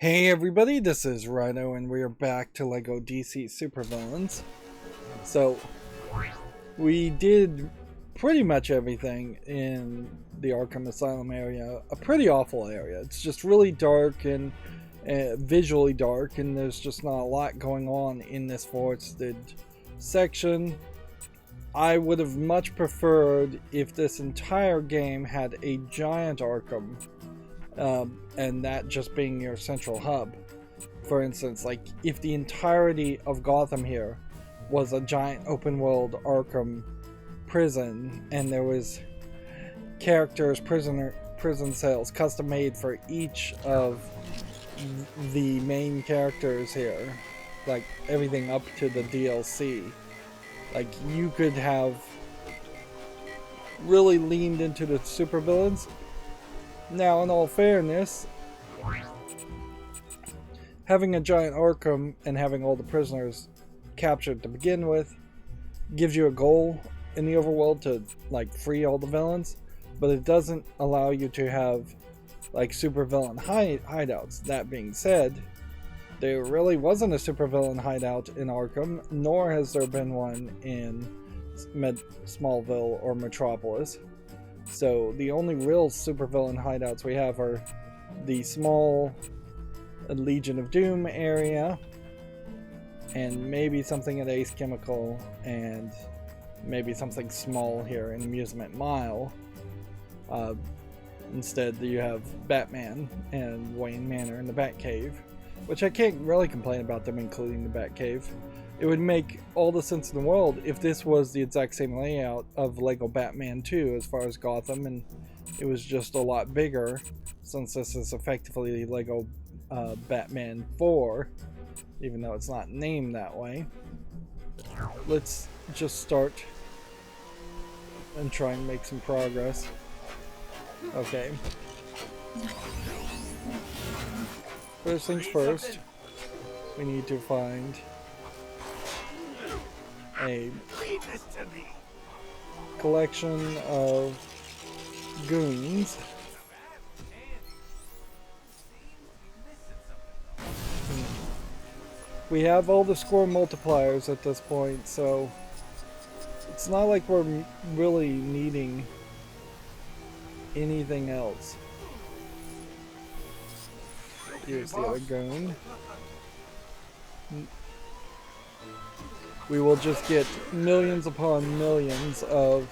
Hey everybody, this is Rydo and we are back to LEGO DC Supervillains. So, we did pretty much everything in the Arkham Asylum area. A pretty awful area. It's just really dark and visually dark, and there's just not a lot going on in this forested section. I would have much preferred if this entire game had a giant Arkham. And that just being your central hub. For instance, like if the entirety of Gotham here was a giant open world Arkham prison, and there was characters, prison cells custom made for each of the main characters here, like everything up to the DLC. Like you could have really leaned into the supervillains. Now, in all fairness, having a giant Arkham and having all the prisoners captured to begin with gives you a goal in the overworld to like free all the villains, but it doesn't allow you to have like supervillain hideouts. That being said, there really wasn't a supervillain hideout in Arkham, nor has there been one in Smallville or Metropolis. So the only real supervillain hideouts we have are the small Legion of Doom area, and maybe something at Ace Chemical, and maybe something small here in Amusement Mile. Instead, you have Batman and Wayne Manor in the Batcave, which I can't really complain about them including the Batcave. It would make all the sense in the world if this was the exact same layout of LEGO Batman 2 as far as Gotham, and it was just a lot bigger, since this is effectively LEGO Batman 4, even though it's not named that way. Let's just start and try and make some progress. Okay. First things first, we need to find a collection of goons. We have all the score multipliers at this point, so it's not like we're really needing anything else. Here's the other goon. We will just get millions upon millions of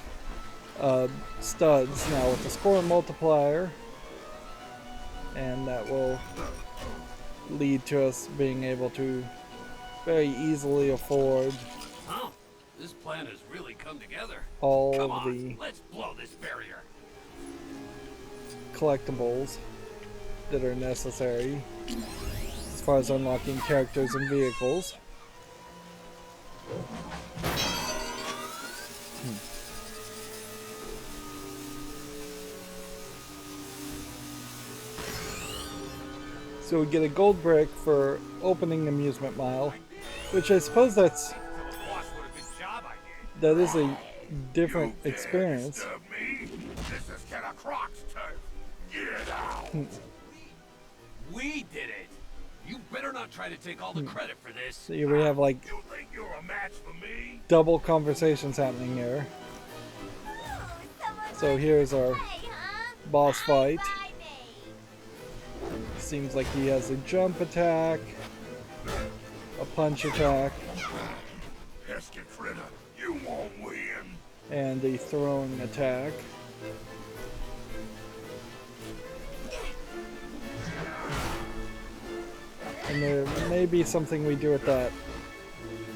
studs now with the score multiplier, and that will lead to us being able to very easily afford this plan has really come together. All come of on, the let's blow this barrier. collectibles that are necessary as far as unlocking characters and vehicles. So we get a gold brick for opening Amusement Mile, which I suppose that is a different experience. We did it. You better not try to take all the credit for this. So we have like double conversations happening here. So here's our boss fight. Seems like he has a jump attack, a punch attack, and a throwing attack. And there may be something we do with that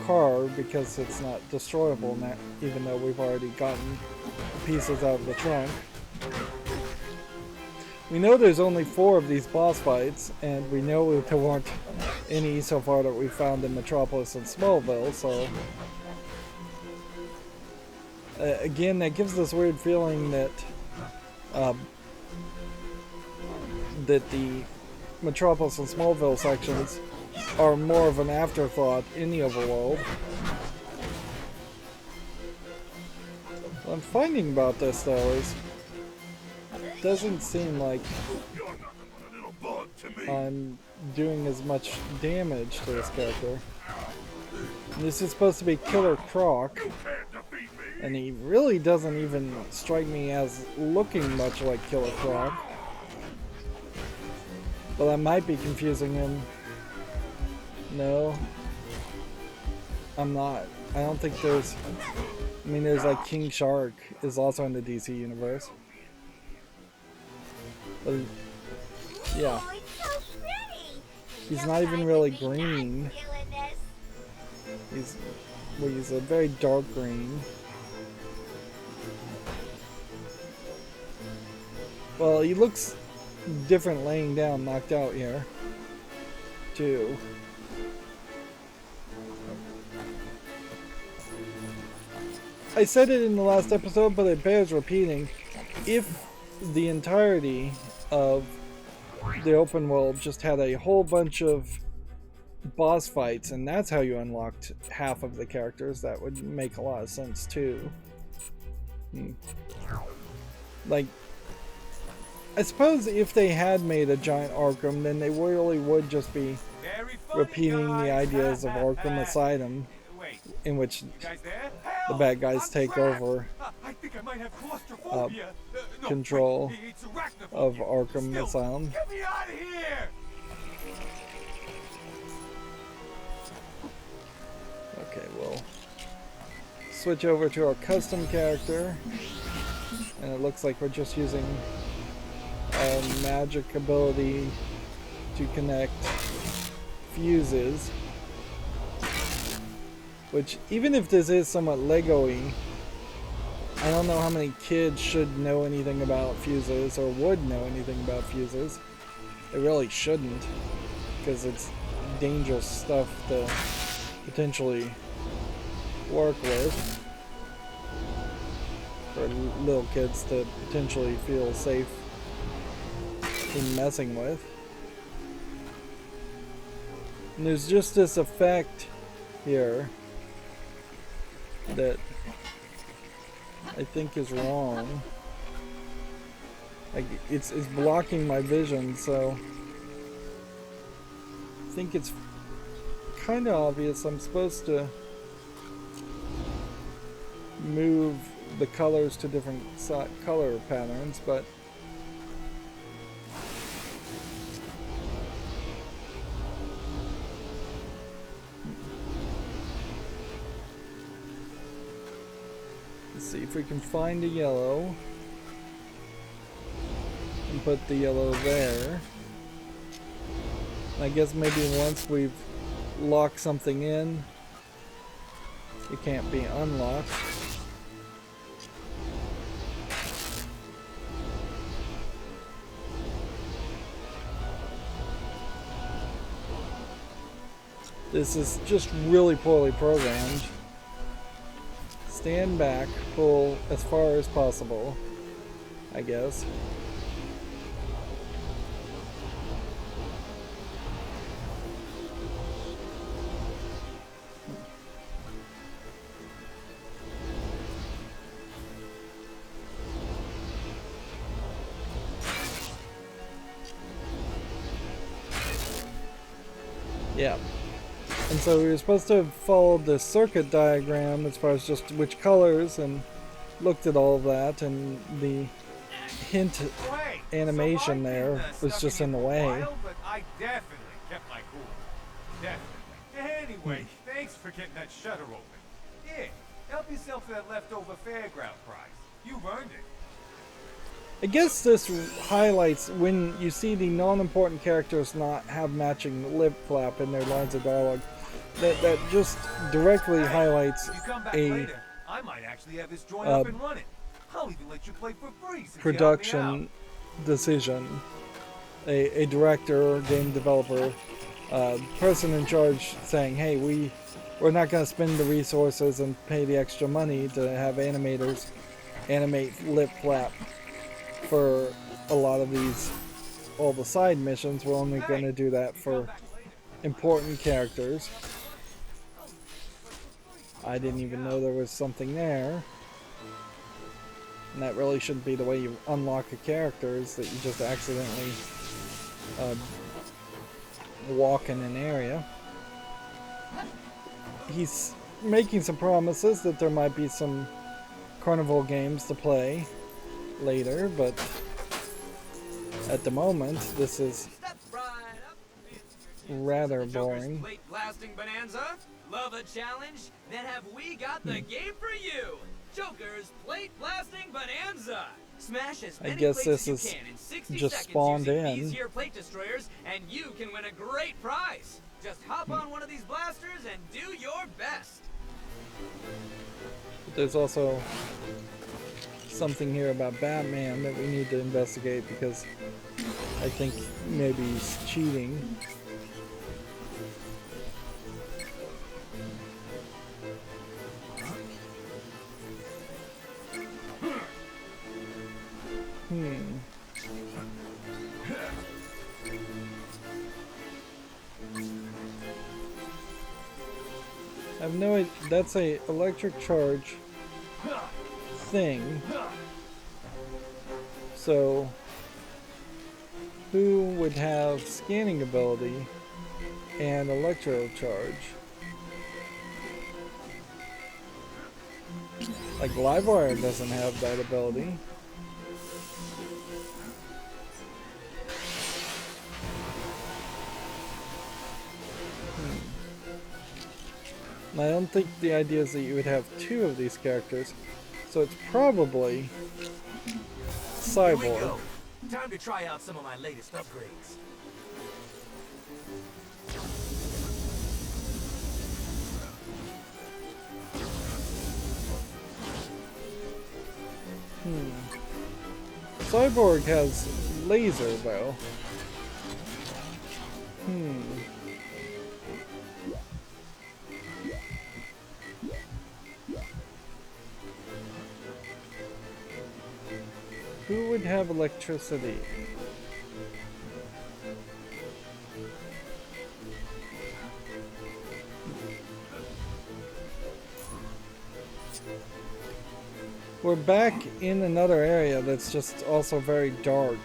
car because it's not destroyable now, even though we've already gotten pieces out of the trunk. We know there's only 4 of these boss fights, and we know there weren't any so far that we found in Metropolis and Smallville, so again, that gives this weird feeling that that the Metropolis and Smallville sections are more of an afterthought in the overworld. What I'm finding about this, though, is it doesn't seem like I'm doing as much damage to this character. And this is supposed to be Killer Croc, and he really doesn't even strike me as looking much like Killer Croc. But I might be confusing him. No, I'm not. I don't think there's... I mean, there's like King Shark is also in the DC universe. But yeah. He's not even really green. He's a very dark green. Well, he looks different laying down, knocked out here, too. I said it in the last episode, but it bears repeating. If the entirety of the open world just had a whole bunch of boss fights, and that's how you unlocked half of the characters, that would make a lot of sense too. Like, I suppose if they had made a giant Arkham, then they really would just be repeating the ideas of Arkham Asylum, in which the bad guys take over control of Arkham Asylum. Get me out of here! Okay, we'll switch over to our custom character, and it looks like we're just using a magic ability to connect fuses, which, even if this is somewhat Lego-y, I don't know how many kids should know anything about fuses or would know anything about fuses. They really shouldn't, because it's dangerous stuff to potentially work with for little kids to potentially feel safe in messing with. And there's just this effect here that I think is wrong. Like, it's blocking my vision, so I think it's kind of obvious I'm supposed to move the colors to different color patterns, but let's see if we can find a yellow and put the yellow there. I guess maybe once we've locked something in, it can't be unlocked. This is just really poorly programmed. Stand back, pull as far as possible, I guess. Yeah. And so we were supposed to have followed the circuit diagram as far as just which colors, and looked at all of that, and the hint animation there was just in the way. But I definitely kept my cool. Definitely. Anyway, thanks for getting that shutter open. Here, help yourself to that leftover fairground prize. You've earned it. I guess this highlights when you see the non-important characters not have matching lip flap in their lines of dialogue. That just directly highlights a I might actually have this joint up and running. I'll even let you play for free since production decision. A director, game developer, person in charge saying, "Hey, we're not going to spend the resources and pay the extra money to have animators animate lip flap for a lot of all the side missions. We're only going to do that for important characters." I didn't even know there was something there. And that really shouldn't be the way you unlock a character, is that you just accidentally walk in an area. He's making some promises that there might be some carnival games to play later, but at the moment this is rather boring. Plate blasting bonanza? Love a challenge? Then have we got the game for you? Joker's Plate Blasting Bonanza. Smash as many guess plates this as is you can in 60 just seconds spawned using in. these here plate destroyers, and you can win a great prize. Just hop on one of these blasters and do your best. There's also something here about Batman that we need to investigate because I think maybe he's cheating. I have no idea. That's a electric charge thing. So who would have scanning ability and electro charge? Like Livewire doesn't have that ability. And I don't think the idea is that you would have two of these characters, so it's probably Cyborg. Here we go. Time to try out some of my latest upgrades. Cyborg has laser though. Who would have electricity? We're back in another area that's just also very dark.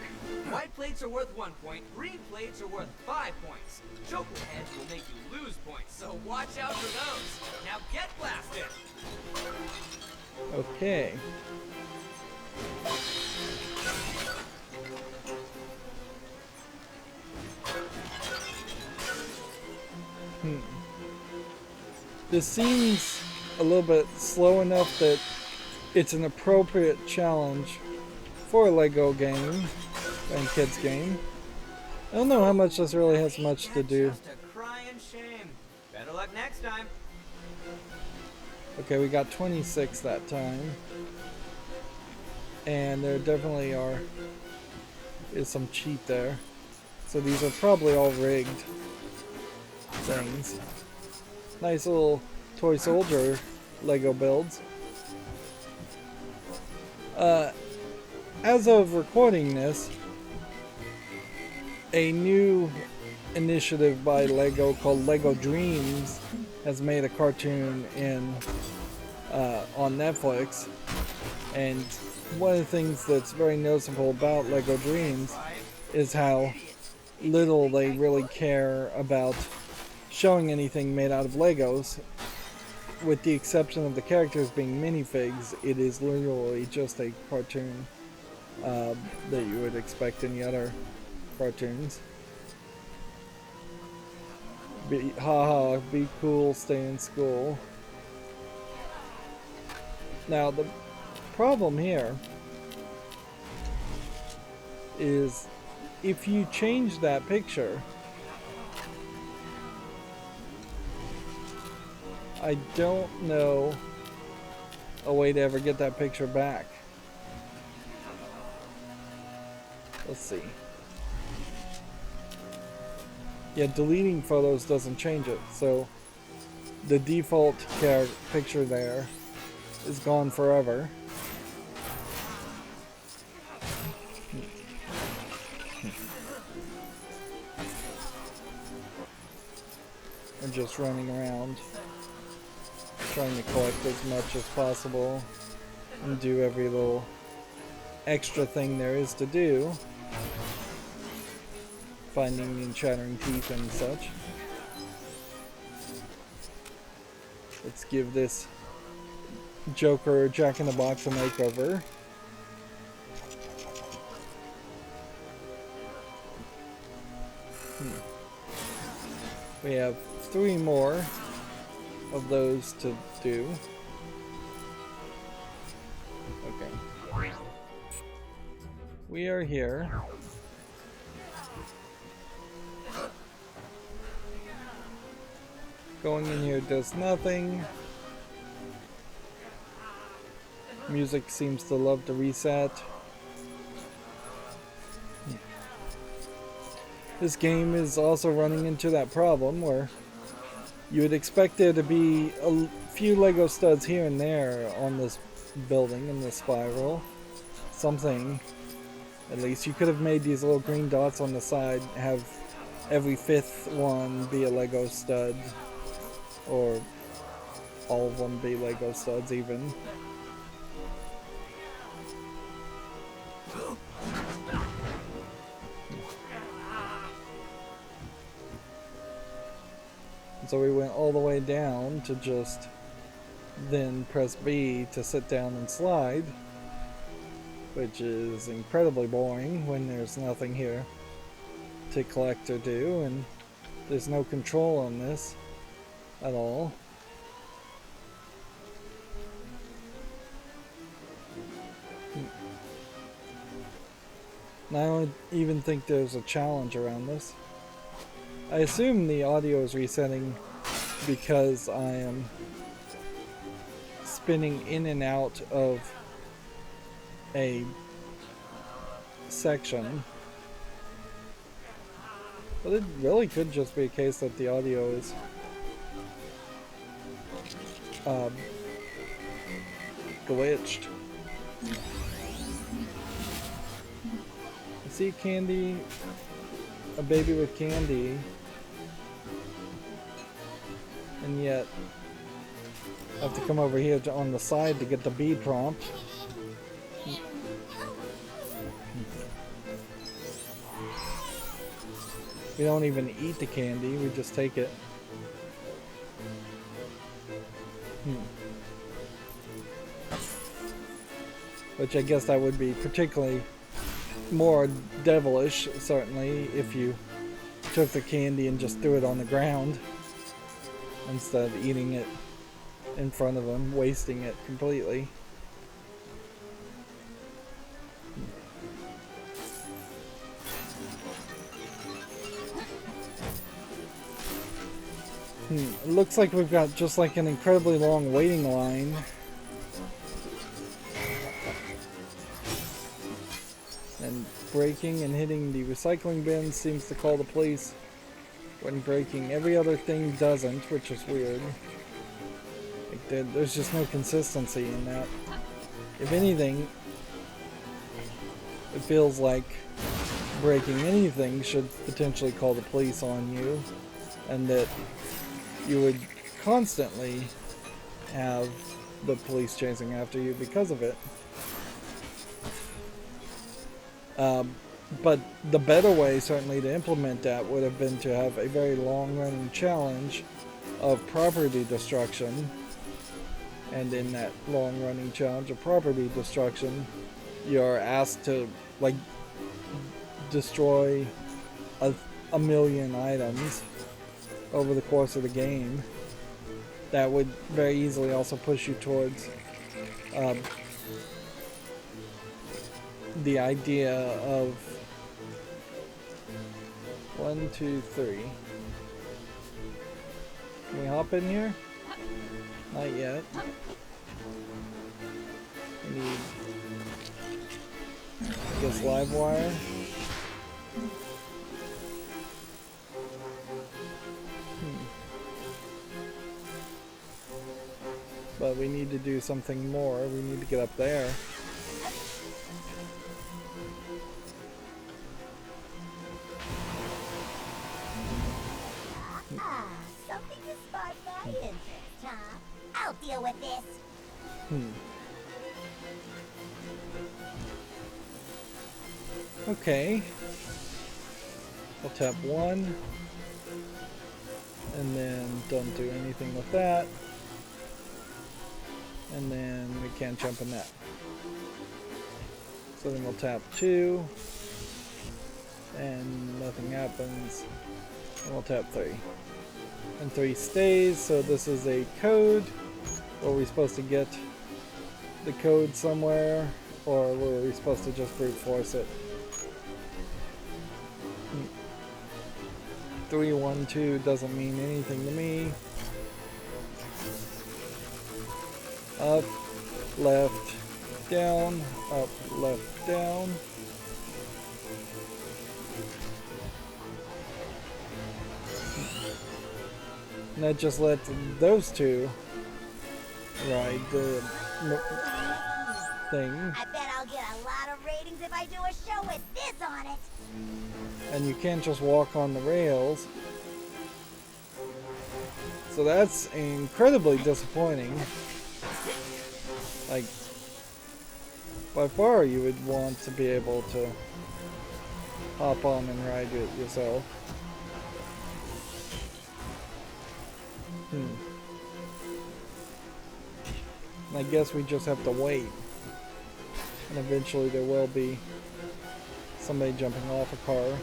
White plates are worth 1 point, green plates are worth 5 points. Joker heads will make you lose points, so watch out for those. Now get blasted! Okay. This seems a little bit slow enough that it's an appropriate challenge for a Lego game and kids game. I don't know how much this really has much to do. Just a crying shame. Better luck next time. Okay, we got 26 that time. And there definitely is some cheat there. So these are probably all rigged things. Nice little toy soldier Lego builds. As of recording this, a new initiative by Lego called Lego Dreams has made a cartoon on Netflix, and one of the things that's very noticeable about Lego Dreams is how little they really care about showing anything made out of Legos. With the exception of the characters being minifigs, it is literally just a cartoon that you would expect in the other cartoons. Be cool, stay in school. Now the problem here is if you change that picture, I don't know a way to ever get that picture back. Let's see. Yeah, deleting photos doesn't change it, so the default picture there is gone forever. We're just running around trying to collect as much as possible and do every little extra thing there is to do. finding and shattering teeth and such. Let's give this Joker Jack-in-the-Box a makeover. We have 3 more of those to do. Okay. We are here. Going in here does nothing. Music seems to love to reset. This game is also running into that problem where you would expect there to be a few Lego studs here and there on this building in the spiral. Something. At least you could have made these little green dots on the side, have every 5th one be a Lego stud. Or all of them be Lego studs even. So we went all the way down to just then press B to sit down and slide, which is incredibly boring when there's nothing here to collect or do, and there's no control on this at all. And I don't even think there's a challenge around this. I assume the audio is resetting because I am spinning in and out of a section. But it really could just be a case that the audio is glitched. I see candy, a baby with candy, and yet I have to come over here on the side to get the B prompt. We don't even eat the candy, we just take it. Which I guess that would be particularly more devilish, certainly, if you took the candy and just threw it on the ground instead of eating it in front of them, wasting it completely. It looks like we've got just like an incredibly long waiting line. And breaking and hitting the recycling bins seems to call the police when breaking every other thing doesn't, which is weird. Like there's just no consistency in that. If anything, it feels like breaking anything should potentially call the police on you, and that you would constantly have the police chasing after you because of it. But the better way, certainly, to implement that would have been to have a very long-running challenge of property destruction. And in that long-running challenge of property destruction, you're asked to, like, destroy a million items over the course of the game. That would very easily also push you towards the idea of 1, 2, 3. Can we hop in here? Not yet. We need, I guess, live wire. But we need to do something more. We need to get up there. Something to spark my interest, huh? I'll deal with this. Okay. We'll tap 1. And then don't do anything with that. And then we can't jump in that. So then we'll tap 2. And nothing happens. And we'll tap 3. And 3 stays, so this is a code. Were we supposed to get the code somewhere? Or were we supposed to just brute force it? 3, 1, 2 doesn't mean anything to me. Up, left, down, up, left, down. And that just let those two ride the thing. I bet I'll get a lot of ratings if I do a show with this on it. And you can't just walk on the rails. So that's incredibly disappointing. Like, by far you would want to be able to hop on and ride it yourself. I guess we just have to wait. And eventually there will be somebody jumping off a car.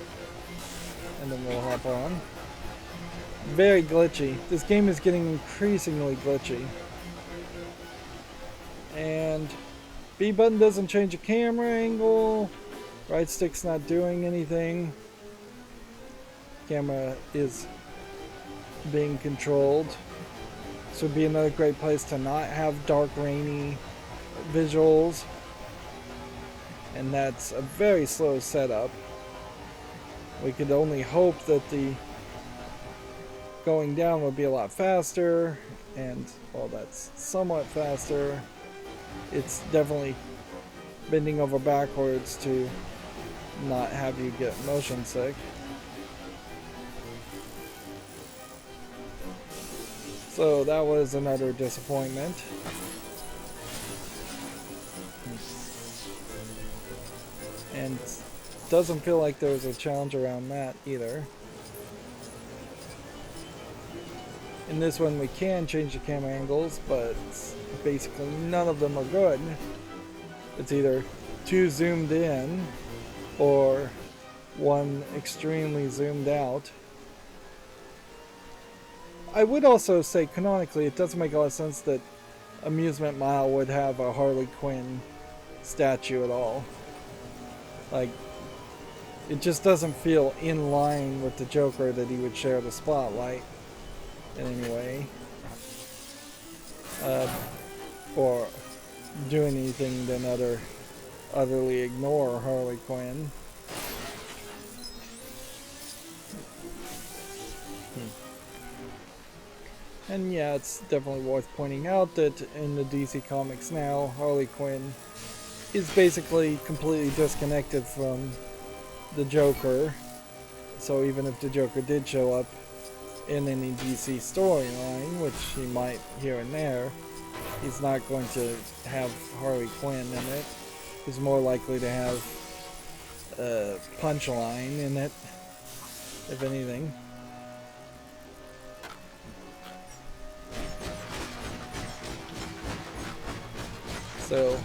And then we'll hop on. Very glitchy. This game is getting increasingly glitchy. And B button doesn't change the camera angle. Right stick's not doing anything. Camera is being controlled. This would be another great place to not have dark, rainy visuals. And that's a very slow setup. We could only hope that the going down would be a lot faster, and well, that's somewhat faster. It's definitely bending over backwards to not have you get motion sick. So that was another disappointment. And doesn't feel like there was a challenge around that either. In this one we can change the camera angles, but basically none of them are good. It's either too zoomed in or one extremely zoomed out. I would also say canonically it doesn't make a lot of sense that Amusement Mile would have a Harley Quinn statue at all. Like, it just doesn't feel in line with the Joker that he would share the spotlight in any way. Or do anything than utterly ignore Harley Quinn. And yeah, it's definitely worth pointing out that in the DC Comics now, Harley Quinn is basically completely disconnected from the Joker. So even if the Joker did show up in any DC storyline, which he might here and there, he's not going to have Harley Quinn in it. He's more likely to have a punchline in it, if anything. So,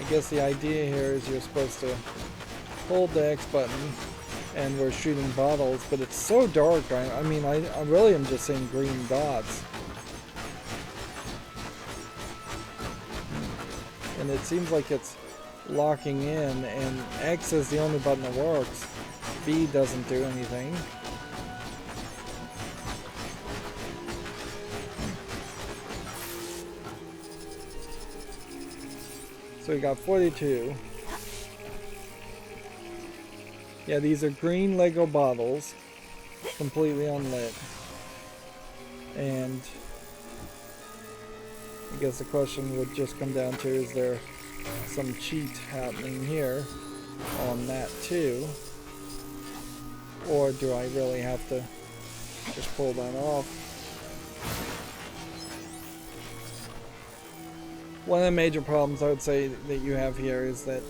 I guess the idea here is you're supposed to hold the X button and we're shooting bottles, but it's so dark. I mean, I really am just seeing green dots. And it seems like it's locking in, and X is the only button that works. B doesn't do anything. So we got 42. Yeah, these are green Lego bottles, completely unlit. And I guess the question would just come down to, is there some cheat happening here on that too? Or do I really have to just pull that off? One of the major problems I would say that you have here is that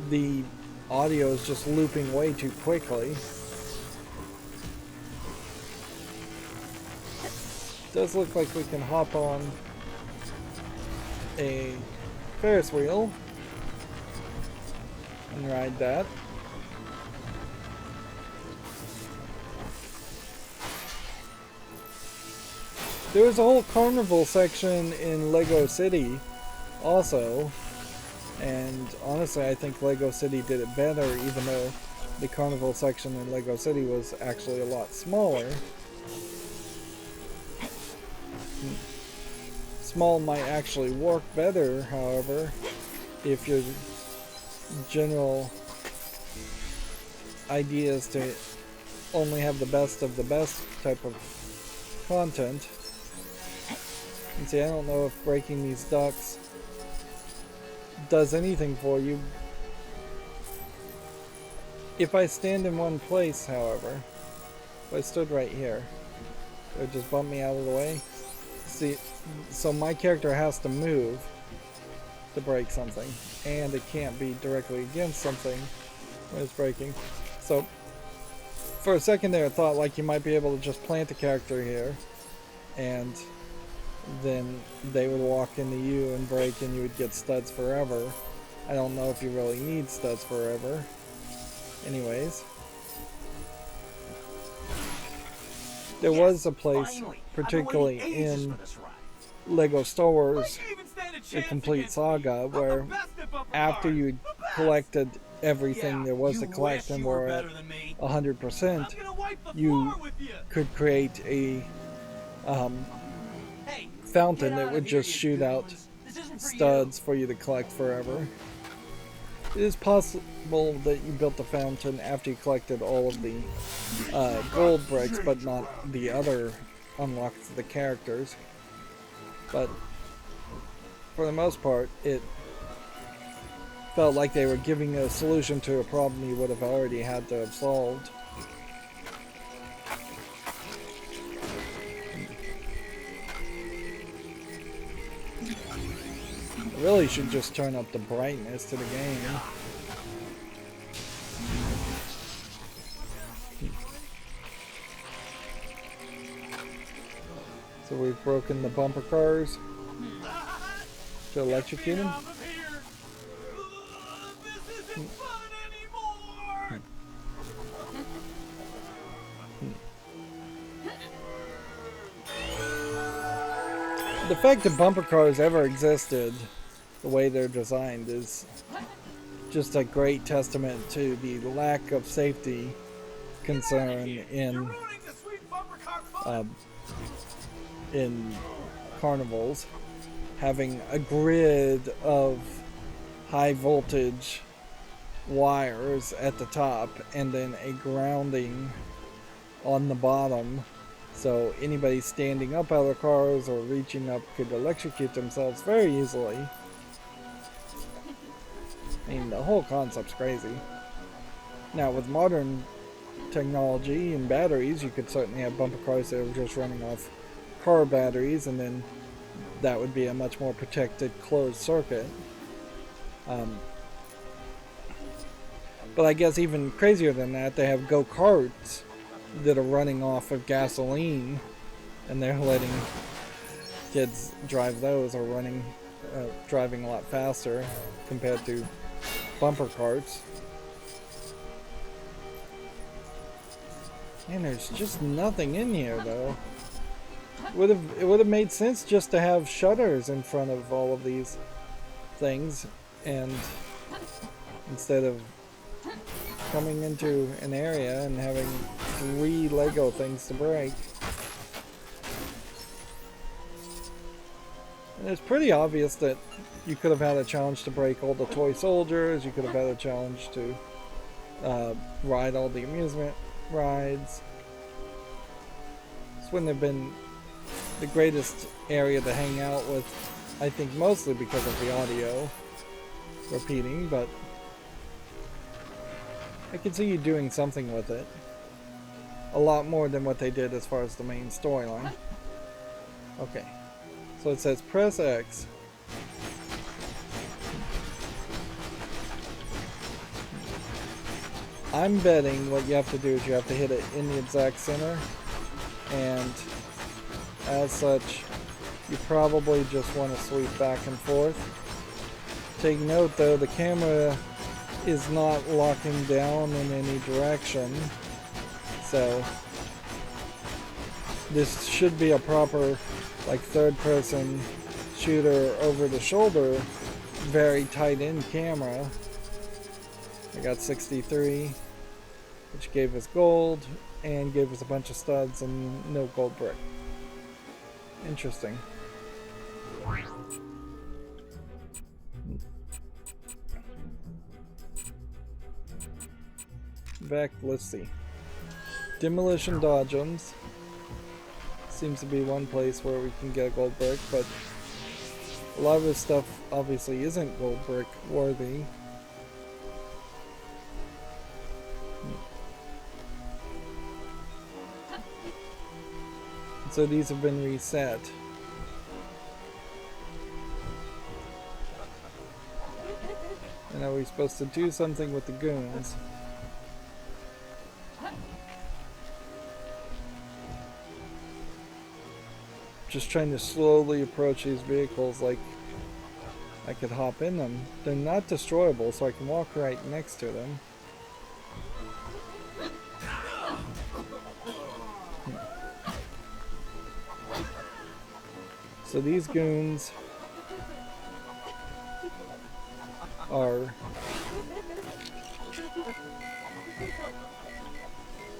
the audio is just looping way too quickly. Does look like we can hop on a Ferris wheel and ride that. There was a whole carnival section in Lego City also, and honestly I think Lego City did it better, even though the carnival section in Lego City was actually a lot smaller. Small might actually work better, however, if your general idea is to only have the best of the best type of content. And see, I don't know if breaking these ducks does anything for you. If I stand in one place, however, if I stood right here, it would just bump me out of the way. See, so my character has to move to break something, and it can't be directly against something when it's breaking. So for a second there I thought like you might be able to just plant a character here and then they would walk into you and break and you would get studs forever. I don't know if you really need studs forever. Anyways, there was a place, particularly in Lego Star Wars The Complete Saga, where after you collected everything there was to collect and were at 100%, you could create a fountain that would just shoot out studs for you to collect forever. It is possible that you built the fountain after you collected all of the gold bricks, but not the other unlocks of the characters. But for the most part, it felt like they were giving a solution to a problem you would have already had to have solved. I really should just turn up the brightness to the game. So we've broken the bumper cars to electrocute them. The fact that bumper cars ever existed the way they're designed is just a great testament to the lack of safety concern in carnivals. Having a grid of high voltage wires at the top and then a grounding on the bottom, so anybody standing up out of cars or reaching up could electrocute themselves very easily. I mean, the whole concept's crazy. Now, with modern technology and batteries, you could certainly have bumper cars that are just running off car batteries, and then that would be a much more protected closed circuit. But I guess even crazier than that, they have go-karts that are running off of gasoline, and they're letting kids drive those, or driving a lot faster compared to bumper carts. And there's just nothing in here though. It would have made sense just to have shutters in front of all of these things, and instead of coming into an area and having 3 Lego things to break. And it's pretty obvious that you could have had a challenge to break all the toy soldiers, you could have had a challenge to ride all the amusement rides. This wouldn't have been the greatest area to hang out with, I think mostly because of the audio repeating, but I can see you doing something with it. A lot more than what they did as far as the main storyline. Okay. So it says press X. I'm betting what you have to do is you have to hit it in the exact center, and as such, you probably just want to sweep back and forth. Take note though, the camera is not locking down in any direction, so this should be a proper like third person shooter over the shoulder, very tight in camera. I got 63, which gave us gold and gave us a bunch of studs and no gold brick. Interesting. Back, let's see. Demolition dodgems seems to be one place where we can get a gold brick, but a lot of this stuff obviously isn't gold brick worthy. So these have been reset. And are we supposed to do something with the goons? Just trying to slowly approach these vehicles like I could hop in them. They're not destroyable, so I can walk right next to them. So these goons are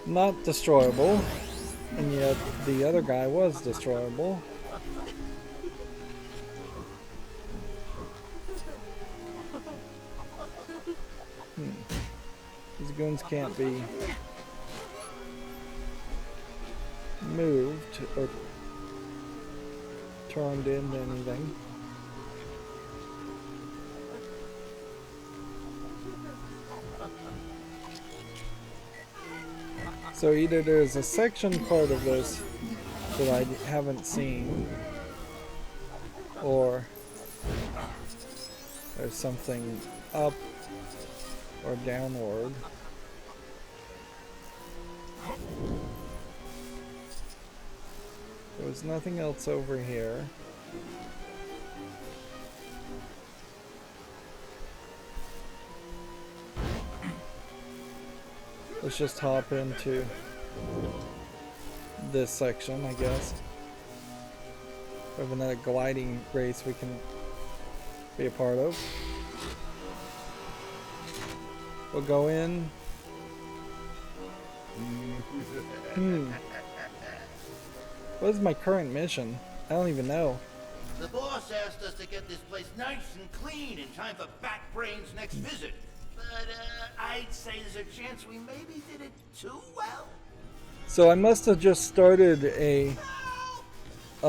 not destroyable, and yet the other guy was destroyable. These goons can't be moved or turned into anything. So either there's a section part of this that I haven't seen, or there's something up or downward. There's nothing else over here. Let's just hop into this section, I guess. We have another gliding race we can be a part of. We'll go in. What is my current mission? I don't even know. The boss asked us to get this place nice and clean in time for Backbrain's next visit. But I'd say there's a chance we maybe did it too well. So I must have just started a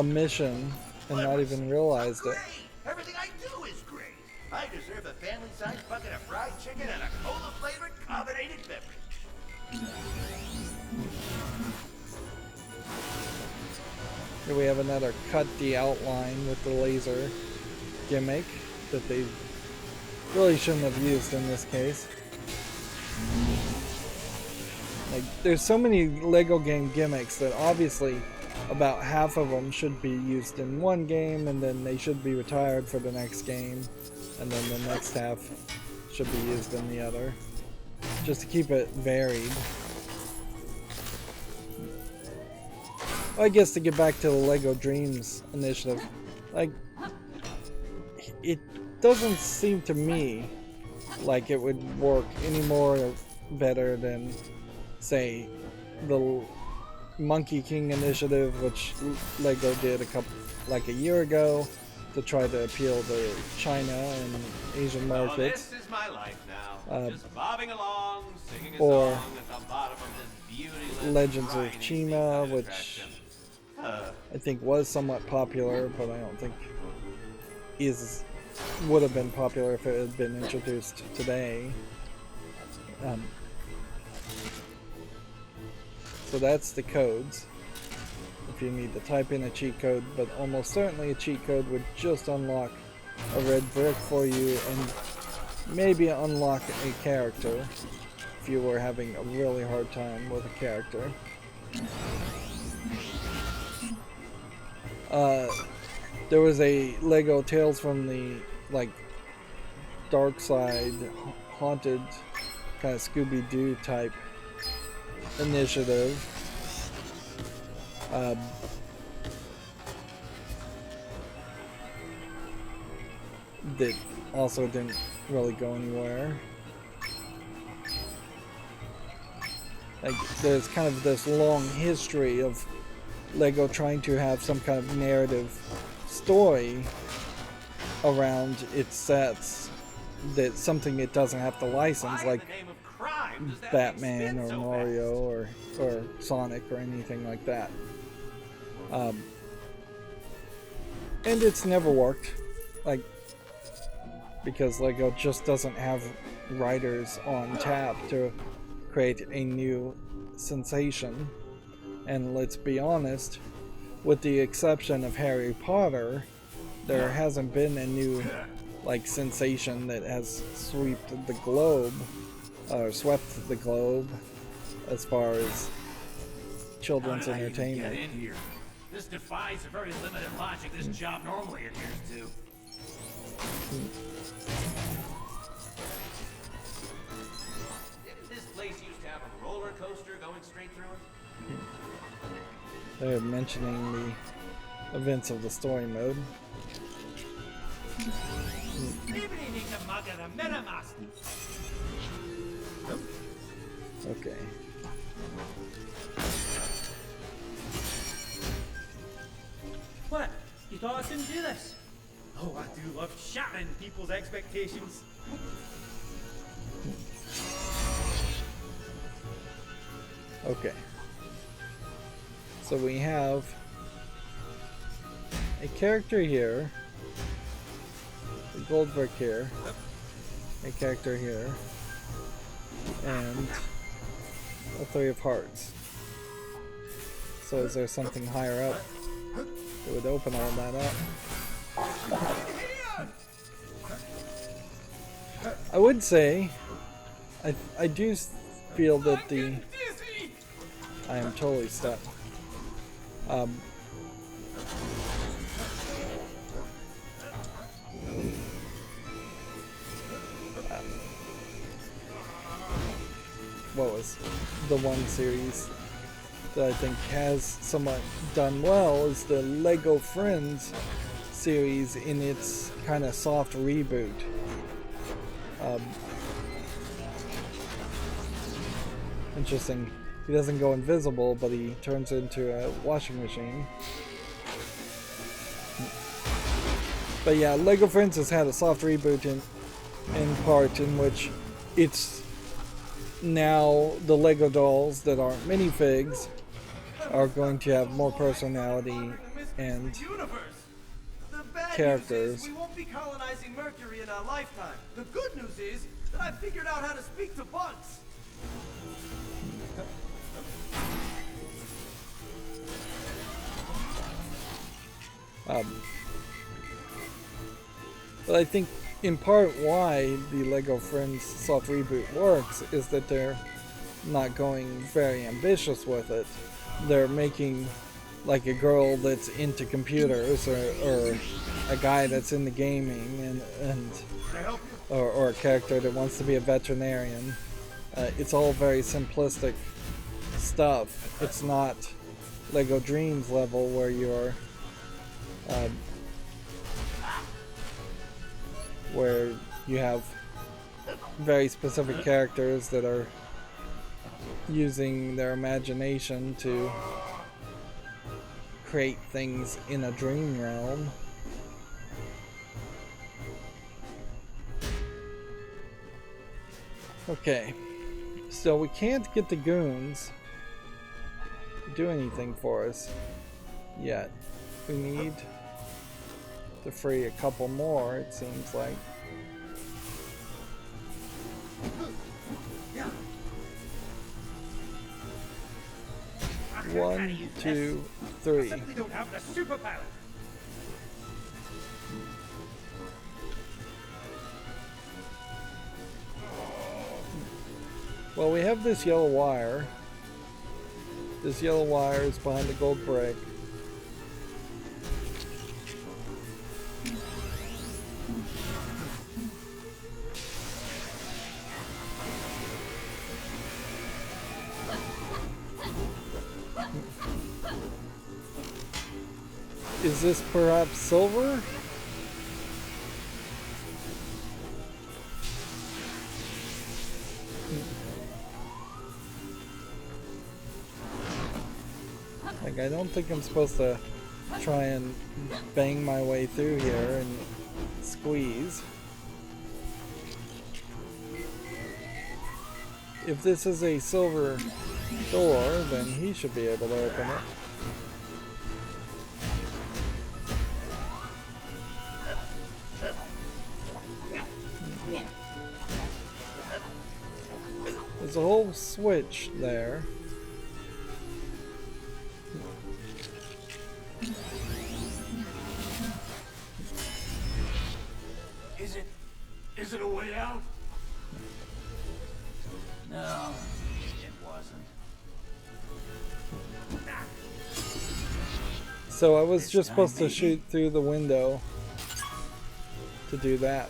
mission and not even realized it. Everything I do is great. I deserve a family-sized bucket of fried chicken and a cola-flavored carbonated beverage. Here we have another cut the outline with the laser gimmick that they really shouldn't have used in this case. Like, there's so many Lego game gimmicks that obviously about half of them should be used in one game, and then they should be retired for the next game, and then the next half should be used in the other, just to keep it varied. I guess to get back to the Lego Dreams initiative, like, it doesn't seem to me like it would work any more better than, say, the Monkey King initiative, which Lego did a year ago to try to appeal to China and Asian markets. This is my life now. Just bobbing along, singing a or song at the bottom of this beauty Legends of Chima, which I think was somewhat popular, but I don't think would have been popular if it had been introduced today. So that's the codes. If you need to type in a cheat code, but almost certainly a cheat code would just unlock a red brick for you and maybe unlock a character if you were having a really hard time with a character. There was a Lego Tales from the like dark side haunted kind of Scooby-Doo type initiative. That also didn't really go anywhere. Like, there's kind of this long history of Lego trying to have some kind of narrative story around its sets, that's something it doesn't have to license, like Batman or Mario or Sonic or anything like that. And it's never worked, like, because Lego just doesn't have writers on tap to create a new sensation. And let's be honest, with the exception of Harry Potter, there hasn't been a new like sensation that has swept the globe as far as children's entertainment. Get in here. This defies the very limited logic this job normally adheres to. Didn't this place used to have a roller coaster going straight through it? They're mentioning the events of the story mode. Okay. What? You thought I couldn't do this? Oh, I do love shattering people's expectations. Okay. So we have a character here, a gold brick here, a character here, and a 3 of hearts. So is there something higher up that would open all that up? I would say, I do feel that I am totally stuck. What was the one series that I think has somewhat done well is the Lego Friends series in its kind of soft reboot. Interesting. He doesn't go invisible, but he turns into a washing machine. But yeah, Lego Friends has had a soft reboot in part in which it's now the Lego dolls that aren't minifigs are going to have more personality and characters. We won't be colonizing Mercury in our lifetime. The good news is that I figured out how to speak to bugs. But I think in part why the Lego Friends soft reboot works is that they're not going very ambitious with it. They're making like a girl that's into computers or a guy that's into gaming or a character that wants to be a veterinarian. It's all very simplistic stuff. It's not Lego Dreams level where you're where you have very specific characters that are using their imagination to create things in a dream realm. Okay, so we can't get the goons to do anything for us yet. We need to free a couple more, it seems like. One, two, three. I simply don't have the superpower. Well, we have this yellow wire. This yellow wire is behind the gold brick. Is this perhaps silver? Like, I don't think I'm supposed to try and bang my way through here and squeeze. If this is a silver door, then he should be able to open it. There's a whole switch there. Is it a way out? No, it wasn't. So I was just supposed to shoot through the window to do that.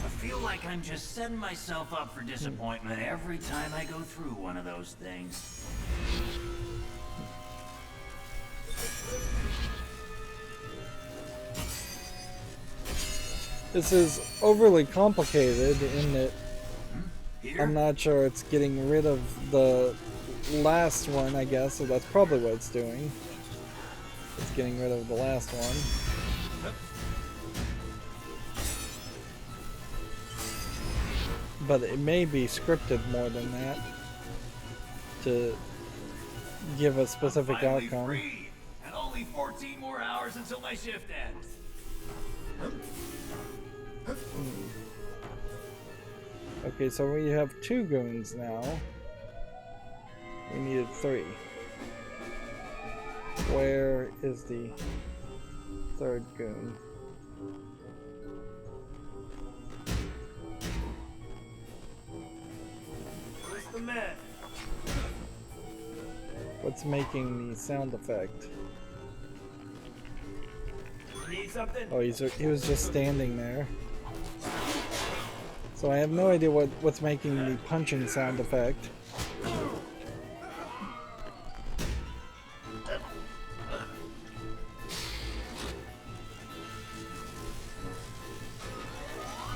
I feel like I'm just setting myself up for disappointment every time I go through one of those things. This is overly complicated in that I'm not sure it's getting rid of the last one, I guess, so that's probably what it's doing. It's getting rid of the last one. But it may be scripted more than that to give a specific outcome. Free, and only 14 more hours until my shift ends. Okay, so we have 2 goons now. We needed 3. Where is the 3rd goon? Where's the man? What's making the sound effect? Need something? Oh, he was just standing there. So I have no idea what's making the punching sound effect.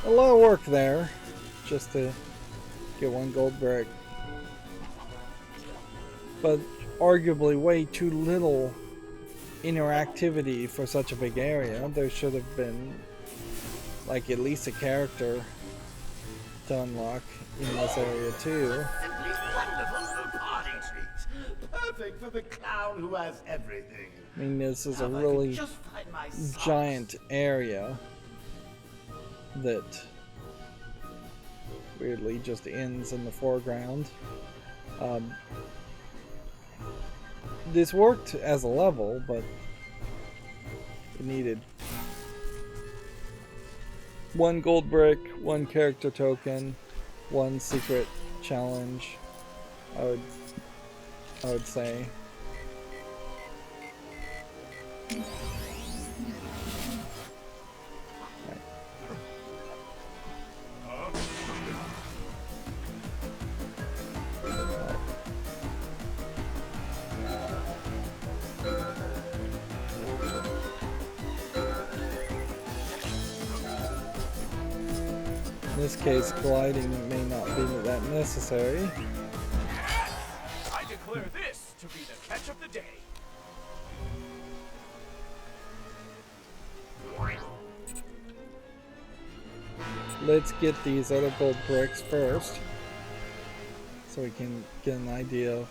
A lot of work there, just to get 1 gold brick. But arguably way too little interactivity for such a big area. There should have been like at least a character to unlock in this area too. Simply wonderful for party treats. Perfect for the clown who has everything. I mean, this is a Now, if I could really just find my socks. giant area that weirdly just ends in the foreground. This worked as a level, but it needed 1 gold brick, 1 character token, 1 secret challenge. I would say. In this case, gliding may not be that necessary. I declare this to be the catch of the day. Let's get these other gold bricks first, so we can get an idea of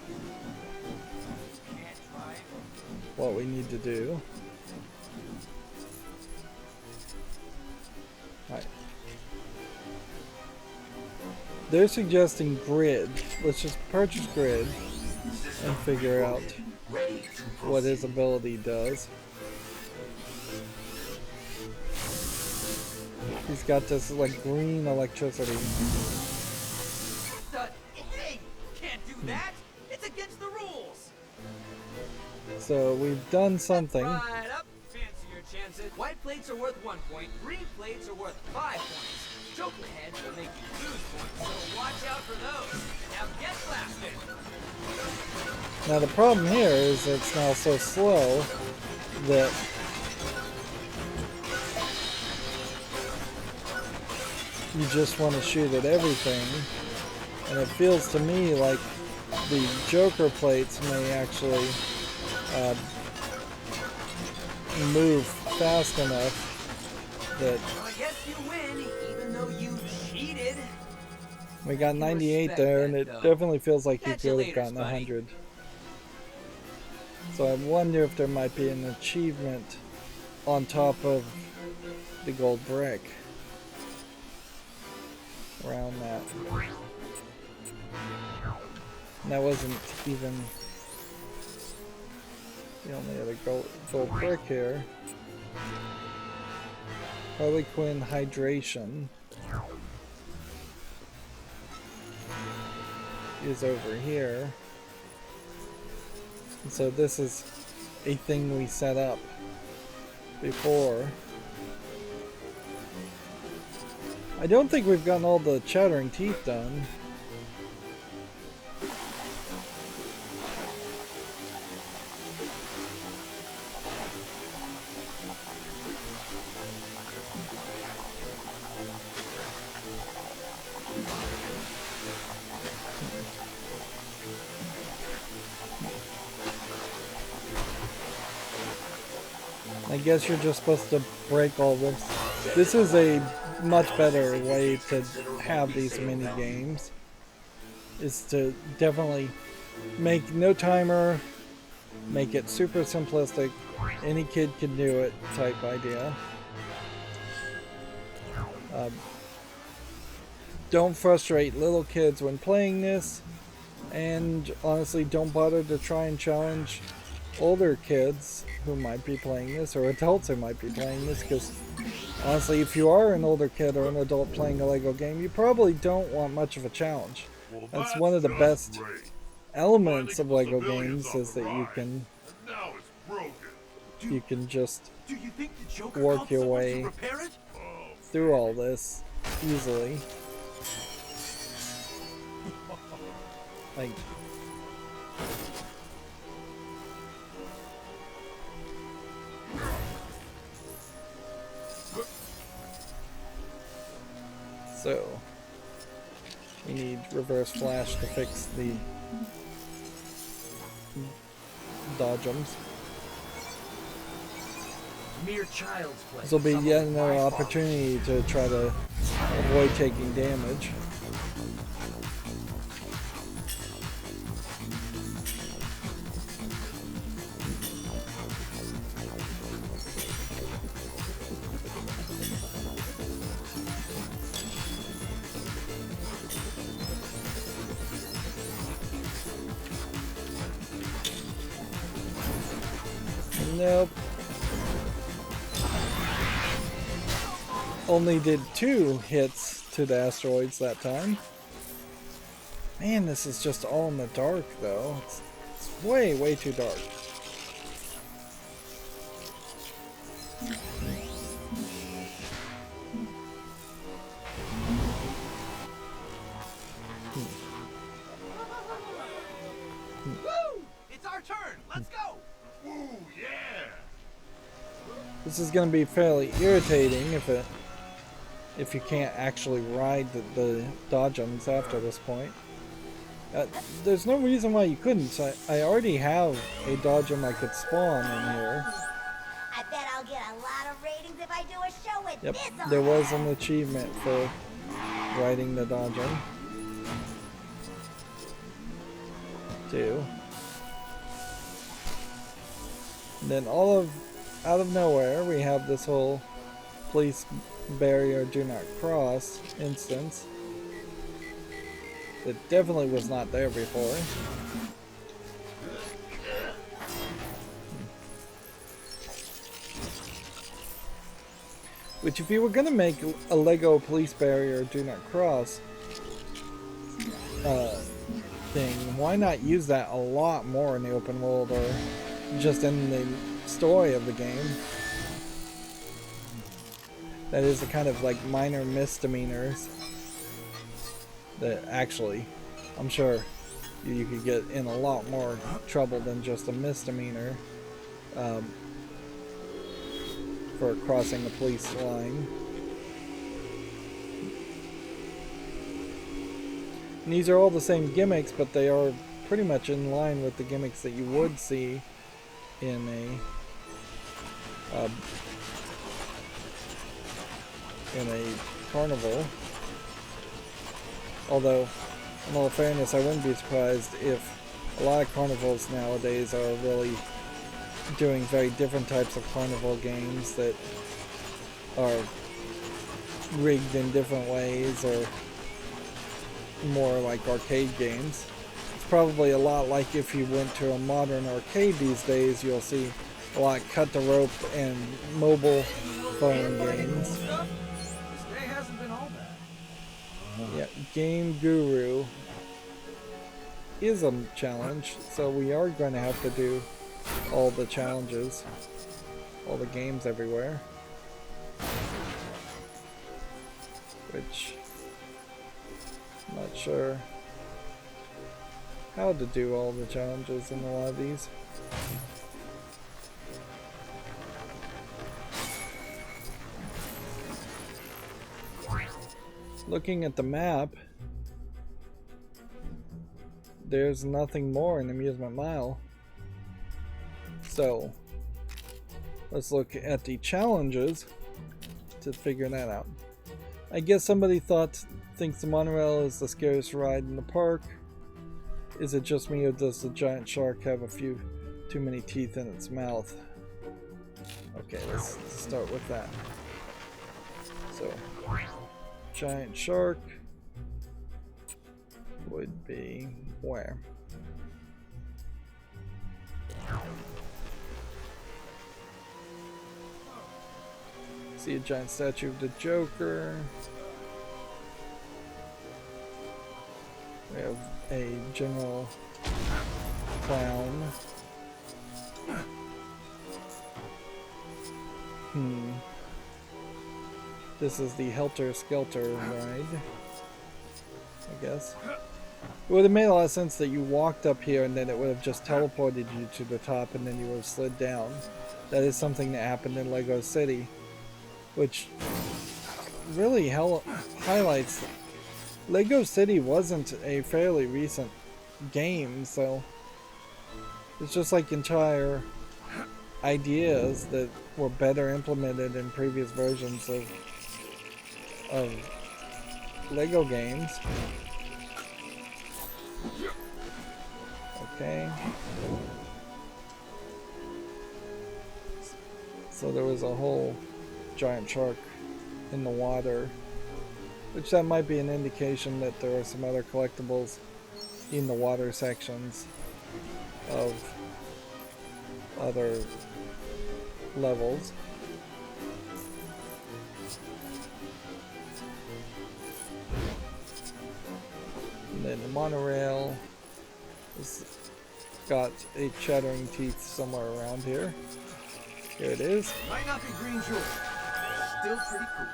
what we need to do. Right. They're suggesting grid. Let's just purchase grid and figure out what his ability does. He's got this like green electricity. Hey! Can't do that! It's against the rules! So we've done something. Right up! Fancy your chances. White plates are worth 1 point, green plates are worth 5 points. Joker heads will make you lose points, so watch out for those. Now get blasted! Now the problem here is it's now so slow that you just want to shoot at everything, and it feels to me like the Joker plates may actually move fast enough that I guess you win, even though you cheated. we got 98 respect there, that, and it though. definitely feels like you Catch you could have later, gotten Spuddy. 100. So I wonder if there might be an achievement on top of the gold brick around that. And that wasn't even the only other gold brick here. Harley Quinn hydration is over here. And so this is a thing we set up before. I don't think we've gotten all the chattering teeth done. I guess you're just supposed to break all this. This is a much better way to have these mini games. Is to definitely make no timer, make it super simplistic, any kid can do it type idea. Don't frustrate little kids when playing this, and honestly don't bother to try and challenge older kids who might be playing this, or adults who might be playing this, because honestly, if you are an older kid or an adult playing a Lego game, you probably don't want much of a challenge. That's one of the best elements of Lego games, is that you can just Do you think the Joker work called your someone way to repair it? through all this easily. Like, so we need reverse flash to fix the dodgeums. Mere child's play. This will be Some yet of another my opportunity to try to avoid taking damage. Nope. Only did 2 hits to the asteroids that time. Man, this is just all in the dark, though. It's way, way too dark. Woo! It's our turn. Let's go. Ooh, yeah! This is going to be fairly irritating if you can't actually ride the dodgems after this point. There's no reason why you couldn't. I already have a dodgem I could spawn in here. I bet I'll get a lot of ratings if I do a show with Yep, this on there was it. an achievement for riding the dodgem. 2. And then out of nowhere, we have this whole police barrier do not cross instance. It definitely was not there before. Which, if you were gonna make a Lego police barrier do not cross thing, why not use that a lot more in the open world or just in the story of the game? That is the kind of like minor misdemeanors that actually, I'm sure you could get in a lot more trouble than just a misdemeanor for crossing the police line. And these are all the same gimmicks, but they are pretty much in line with the gimmicks that you would see in a carnival. Although, in all fairness, I wouldn't be surprised if a lot of carnivals nowadays are really doing very different types of carnival games that are rigged in different ways, or more like arcade games. It's probably a lot like if you went to a modern arcade these days, you'll see a lot of cut the rope and mobile phone games. This day hasn't been all bad. Yeah, Game Guru is a challenge, so we are going to have to do all the challenges, all the games everywhere, which I'm not sure how to do all the challenges in a lot of these. Looking at the map, there's nothing more in Amusement Mile. So let's look at the challenges to figure that out. I guess somebody thinks the monorail is the scariest ride in the park. Is it just me, or does the giant shark have a few too many teeth in its mouth? Okay, let's start with that. So, giant shark would be where? See a giant statue of the Joker. We have a general clown. This is the Helter Skelter ride, I guess. It would have made a lot of sense that you walked up here and then it would have just teleported you to the top and then you would have slid down. That is something that happened in Lego City, which really highlights Lego City wasn't a fairly recent game, so it's just like entire ideas that were better implemented in previous versions of Lego games. Okay. So there was a whole giant shark in the water, which that might be an indication that there are some other collectibles in the water sections of other levels. And then the monorail has got a chattering teeth somewhere around here. Here it is. Might not be green jewelry, but still pretty cool.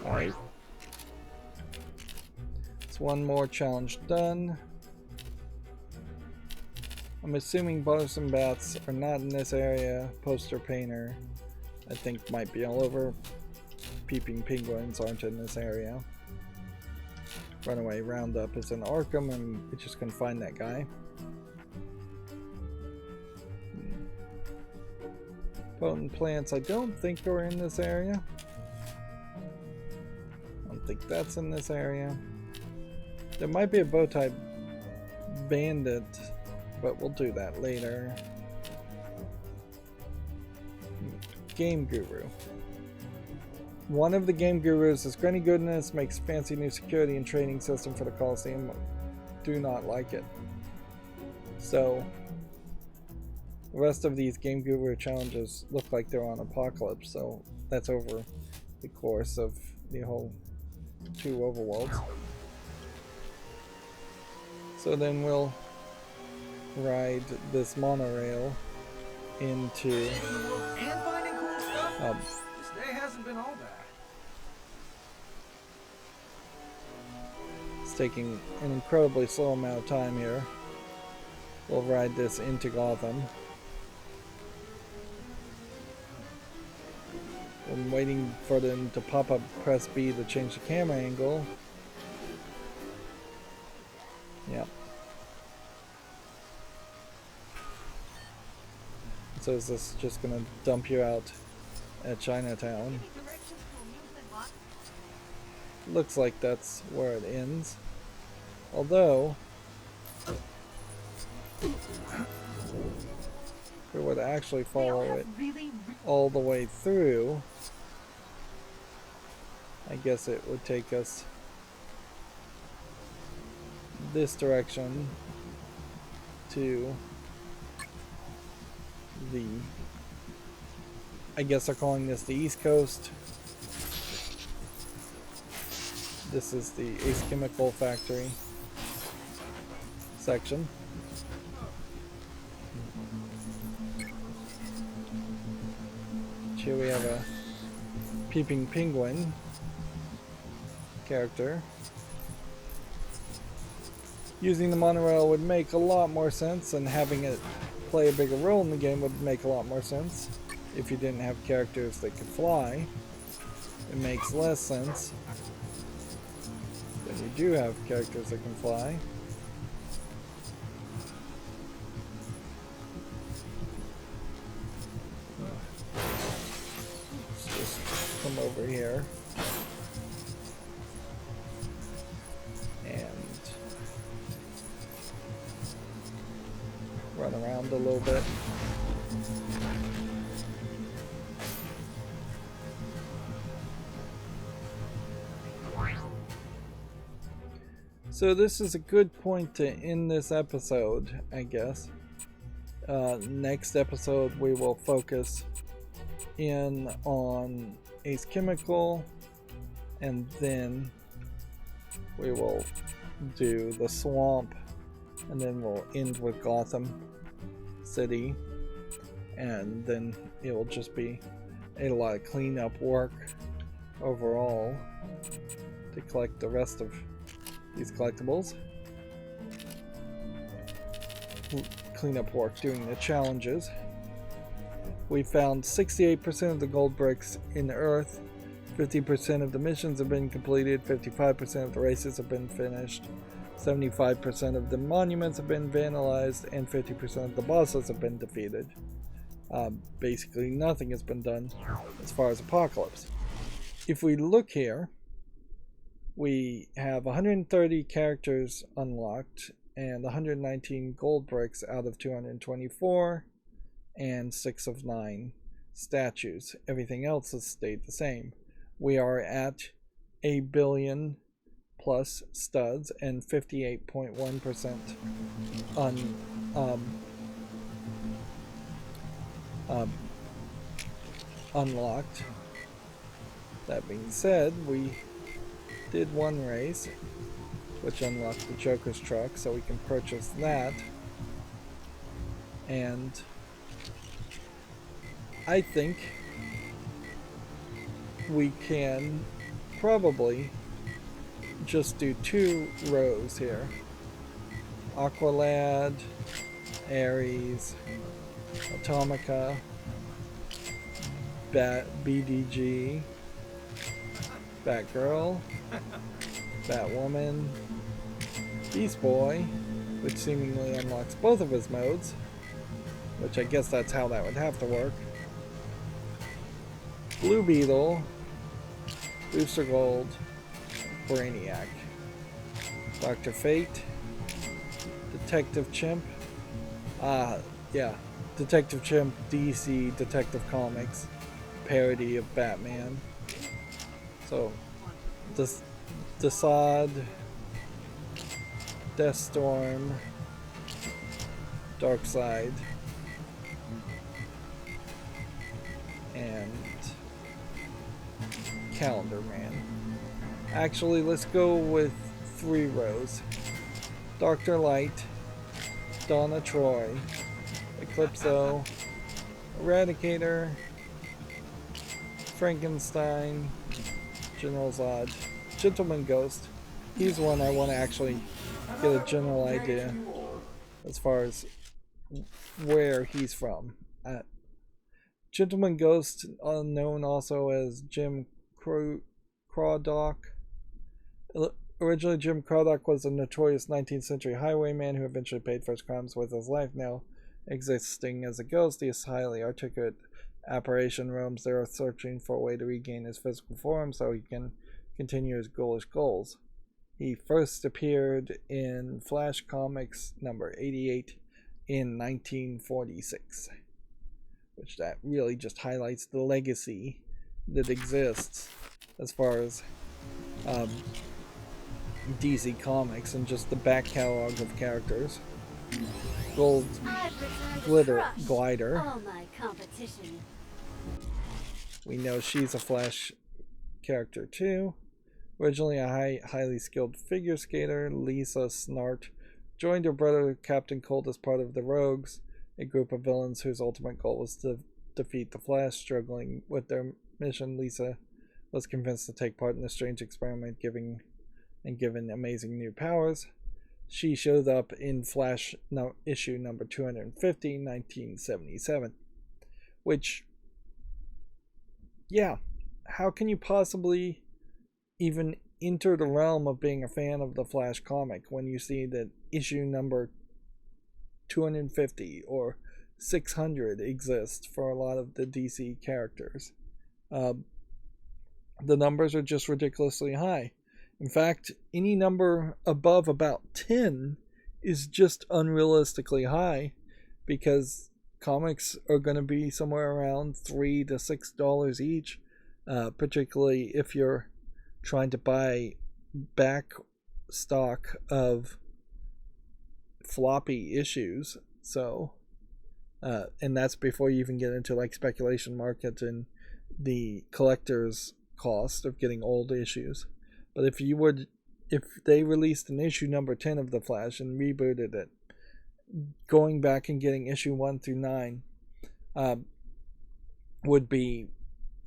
Alright. It's one more challenge done. I'm assuming Bothersome Bats are not in this area. Poster Painter, I think, might be all over. Peeping Penguins aren't in this area. Runaway Roundup is in Arkham, and we just can find that guy. Potent Plants, I don't think are in this area. I don't think that's in this area. There might be a Bowtie Bandit, but we'll do that later. Game Guru. One of the Game Gurus is Granny Goodness, makes fancy new security and training system for the Coliseum. Do not like it. So, The rest of these Game Guru challenges look like they're on Apocalypse, so that's over the course of the whole 2 overworlds. So then we'll ride this monorail into And finding cool stuff? This day hasn't been all bad. it's taking an incredibly slow amount of time here. We'll ride this into Gotham. I'm waiting for them to pop up, press B to change the camera angle. Yep. So is this just gonna dump you out at Chinatown? Looks like that's where it ends. Although, if we were to actually follow it all the way through, I guess it would take us this direction to the, I guess they're calling this the East Coast. This is the Ace Chemical Factory section. Here we have a peeping penguin character. Using the monorail would make a lot more sense, and having it play a bigger role in the game would make a lot more sense. If you didn't have characters that could fly, it makes less sense. But you do have characters that can fly. Let's just come over here and run around a little bit. So this is a good point to end this episode, I guess. Next episode we will focus in on Ace Chemical, and then we will do the swamp, and then we'll end with Gotham City, and then it will just be a lot of cleanup work overall to collect the rest of these collectibles. Cleanup work doing the challenges. We found 68% of the gold bricks in Earth, 50% of the missions have been completed, 55% of the races have been finished, 75% of the monuments have been vandalized, and 50% of the bosses have been defeated. Basically nothing has been done as far as Apocalypse. If we look here, we have 130 characters unlocked and 119 gold bricks out of 224 and 6 of 9 statues. Everything else has stayed the same. We are at 1 billion plus studs and 58.1% unlocked. That being said, we did one race which unlocked the Joker's truck, so we can purchase that, and I think we can probably just do 2 rows here. Aqualad, Ares, Atomica, BDG, Batgirl, Batwoman, Beast Boy, which seemingly unlocks both of his modes, which I guess that's how that would have to work. Blue Beetle, Booster Gold, Brainiac, Dr. Fate, Detective Chimp, yeah, Detective Chimp, DC Detective Comics, parody of Batman. So, Desaad, Deathstorm, Darkseid, and Calendar Man. Actually, let's go with 3 rows. Dr. Light, Donna Troy, Eclipso, Eradicator, Frankenstein, General Zod, Gentleman Ghost. He's one I want to actually get a general idea as far as where he's from. Gentleman Ghost, known also as Jim Crawdock. Originally, Jim Crawdock was a notorious 19th century highwayman who eventually paid for his crimes with his life. Now existing as a ghost, he is highly articulate apparition roams the earth searching for a way to regain his physical form so he can continue his ghoulish goals. He first appeared in Flash Comics number 88 in 1946, which that really just highlights the legacy that exists as far as DC Comics and just the back catalog of characters. Gold Glider. All my competition. We know she's a Flash character too. Originally a highly skilled figure skater, Lisa Snart joined her brother Captain Cold as part of the Rogues, a group of villains whose ultimate goal was to defeat the Flash. Struggling with their mission, Lisa was convinced to take part in a strange experiment, given amazing new powers. She showed up in Flash issue number 250, 1977. Which, yeah, how can you possibly even enter the realm of being a fan of the Flash comic when you see that issue number 250 or 600 exist for a lot of the DC characters? The numbers are just ridiculously high. In fact, any number above about 10 is just unrealistically high, because comics are going to be somewhere around $3 to $6 each, particularly if you're trying to buy back stock of floppy issues. So, and that's before you even get into like speculation market and the collector's cost of getting old issues. But if they released an issue number 10 of The Flash and rebooted it, going back and getting issue 1 through 9 would be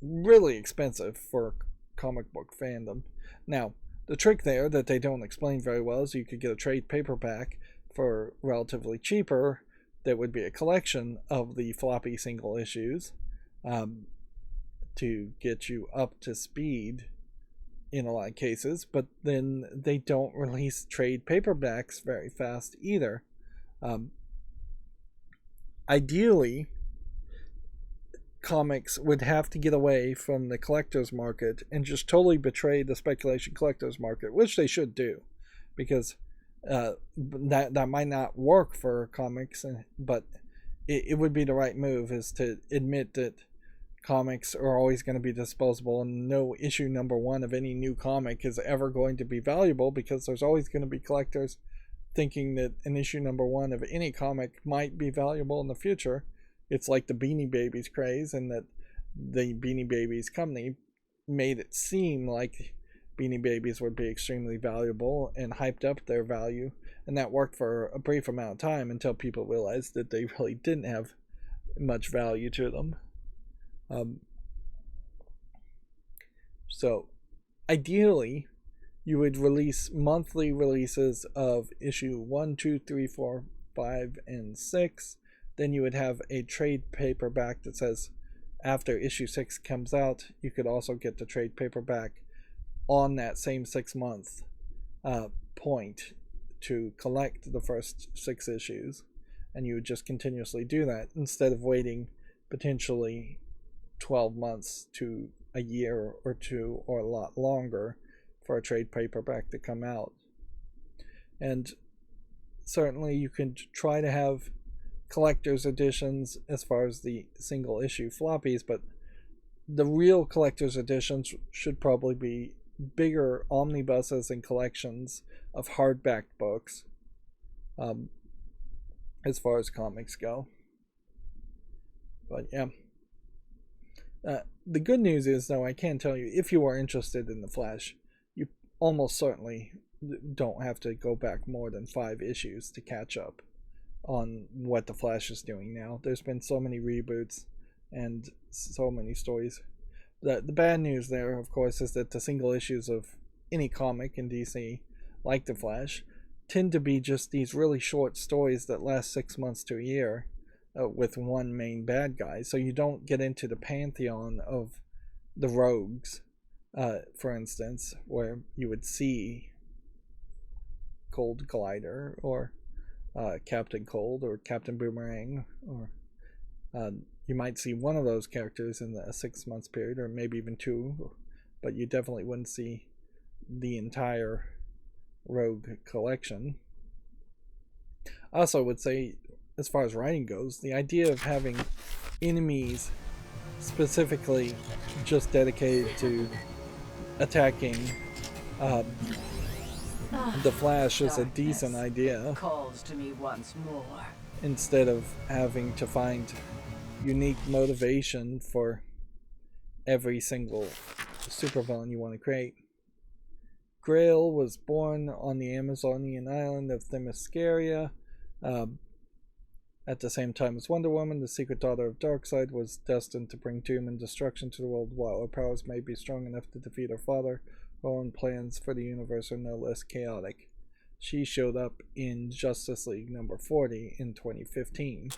really expensive for comic book fandom. Now, the trick there that they don't explain very well is you could get a trade paperback for relatively cheaper that would be a collection of the floppy single issues to get you up to speed in a lot of cases, but then they don't release trade paperbacks very fast either. Ideally, comics would have to get away from the collector's market and just totally betray the speculation collector's market, which they should do, because that might not work for comics, but it would be the right move, is to admit that comics are always going to be disposable and no issue number 1 of any new comic is ever going to be valuable, because there's always going to be collectors thinking that an issue number 1 of any comic might be valuable in the future. It's like the Beanie Babies craze, and that the Beanie Babies company made it seem like Beanie Babies would be extremely valuable and hyped up their value, and that worked for a brief amount of time until people realized that they really didn't have much value to them. So ideally you would release monthly releases of issue 1, 2, 3, 4, 5, and 6. Then you would have a trade paperback that says after issue 6 comes out, you could also get the trade paperback on that same 6-month point to collect the first 6 issues, and you would just continuously do that instead of waiting potentially 12 months to a year or two or a lot longer for a trade paperback to come out. And certainly you can try to have collector's editions as far as the single issue floppies, but the real collector's editions should probably be bigger omnibuses and collections of hardback books, as far as comics go. But yeah, The good news is, though, I can tell you, if you are interested in the Flash, you almost certainly don't have to go back more than 5 issues to catch up on what the Flash is doing now. There's been so many reboots and so many stories. The bad news there, of course, is that the single issues of any comic in DC, like the Flash, tend to be just these really short stories that last 6 months to a year, with one main bad guy. So you don't get into the pantheon of the rogues, for instance, where you would see Cold Glider or Captain Cold or Captain Boomerang, or you might see one of those characters in a 6 months period, or maybe even 2, but you definitely wouldn't see the entire rogue collection. I also would say, as far as writing goes, the idea of having enemies specifically just dedicated to attacking the Flash is a decent idea, calls to me once more. instead of having to find unique motivation for every single supervillain you want to create. Grail was born on the Amazonian island of Themyscira. At the same time as Wonder Woman, the secret daughter of Darkseid was destined to bring doom and destruction to the world. While her powers may be strong enough to defeat her father, her own plans for the universe are no less chaotic. She showed up in Justice League number 40 in 2015.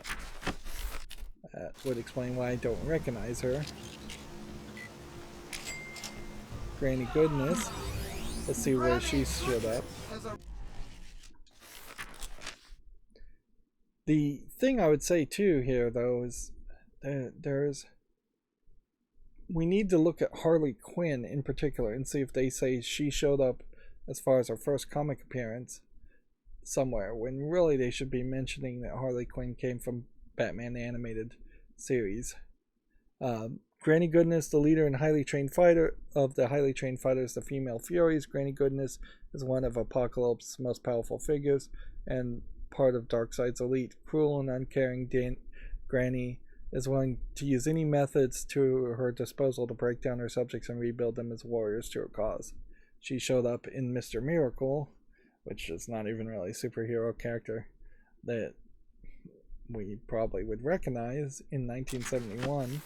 That would explain why I don't recognize her. Granny Goodness. Let's see where she showed up. The thing I would say too here, though, is we need to look at Harley Quinn in particular and see if they say she showed up as far as her first comic appearance somewhere, when really they should be mentioning that Harley Quinn came from Batman the Animated Series. Granny Goodness, the leader and highly trained fighter of the highly trained fighters, the Female Furies. Granny Goodness is one of Apocalypse's most powerful figures and part of Darkseid's elite. Cruel and uncaring Granny is willing to use any methods to her disposal to break down her subjects and rebuild them as warriors to her cause. She showed up in Mr. Miracle, which is not even really a superhero character that we probably would recognize, in 1971.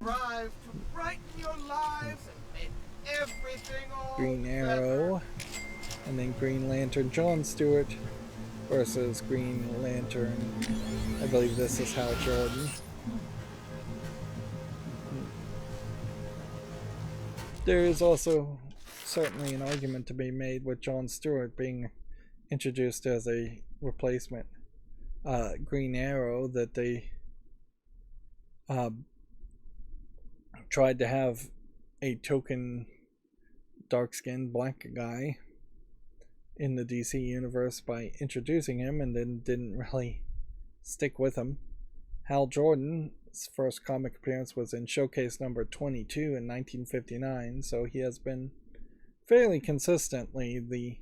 Arrived to brighten your lives and make everything all Green Arrow, and then Green Lantern John Stewart versus Green Lantern, I believe this is Hal Jordan. There is also certainly an argument to be made with John Stewart being introduced as a replacement Green Arrow, that they tried to have a token dark-skinned black guy in the DC universe by introducing him, and then didn't really stick with him. Hal Jordan's first comic appearance was in Showcase number 22 in 1959, so he has been fairly consistently the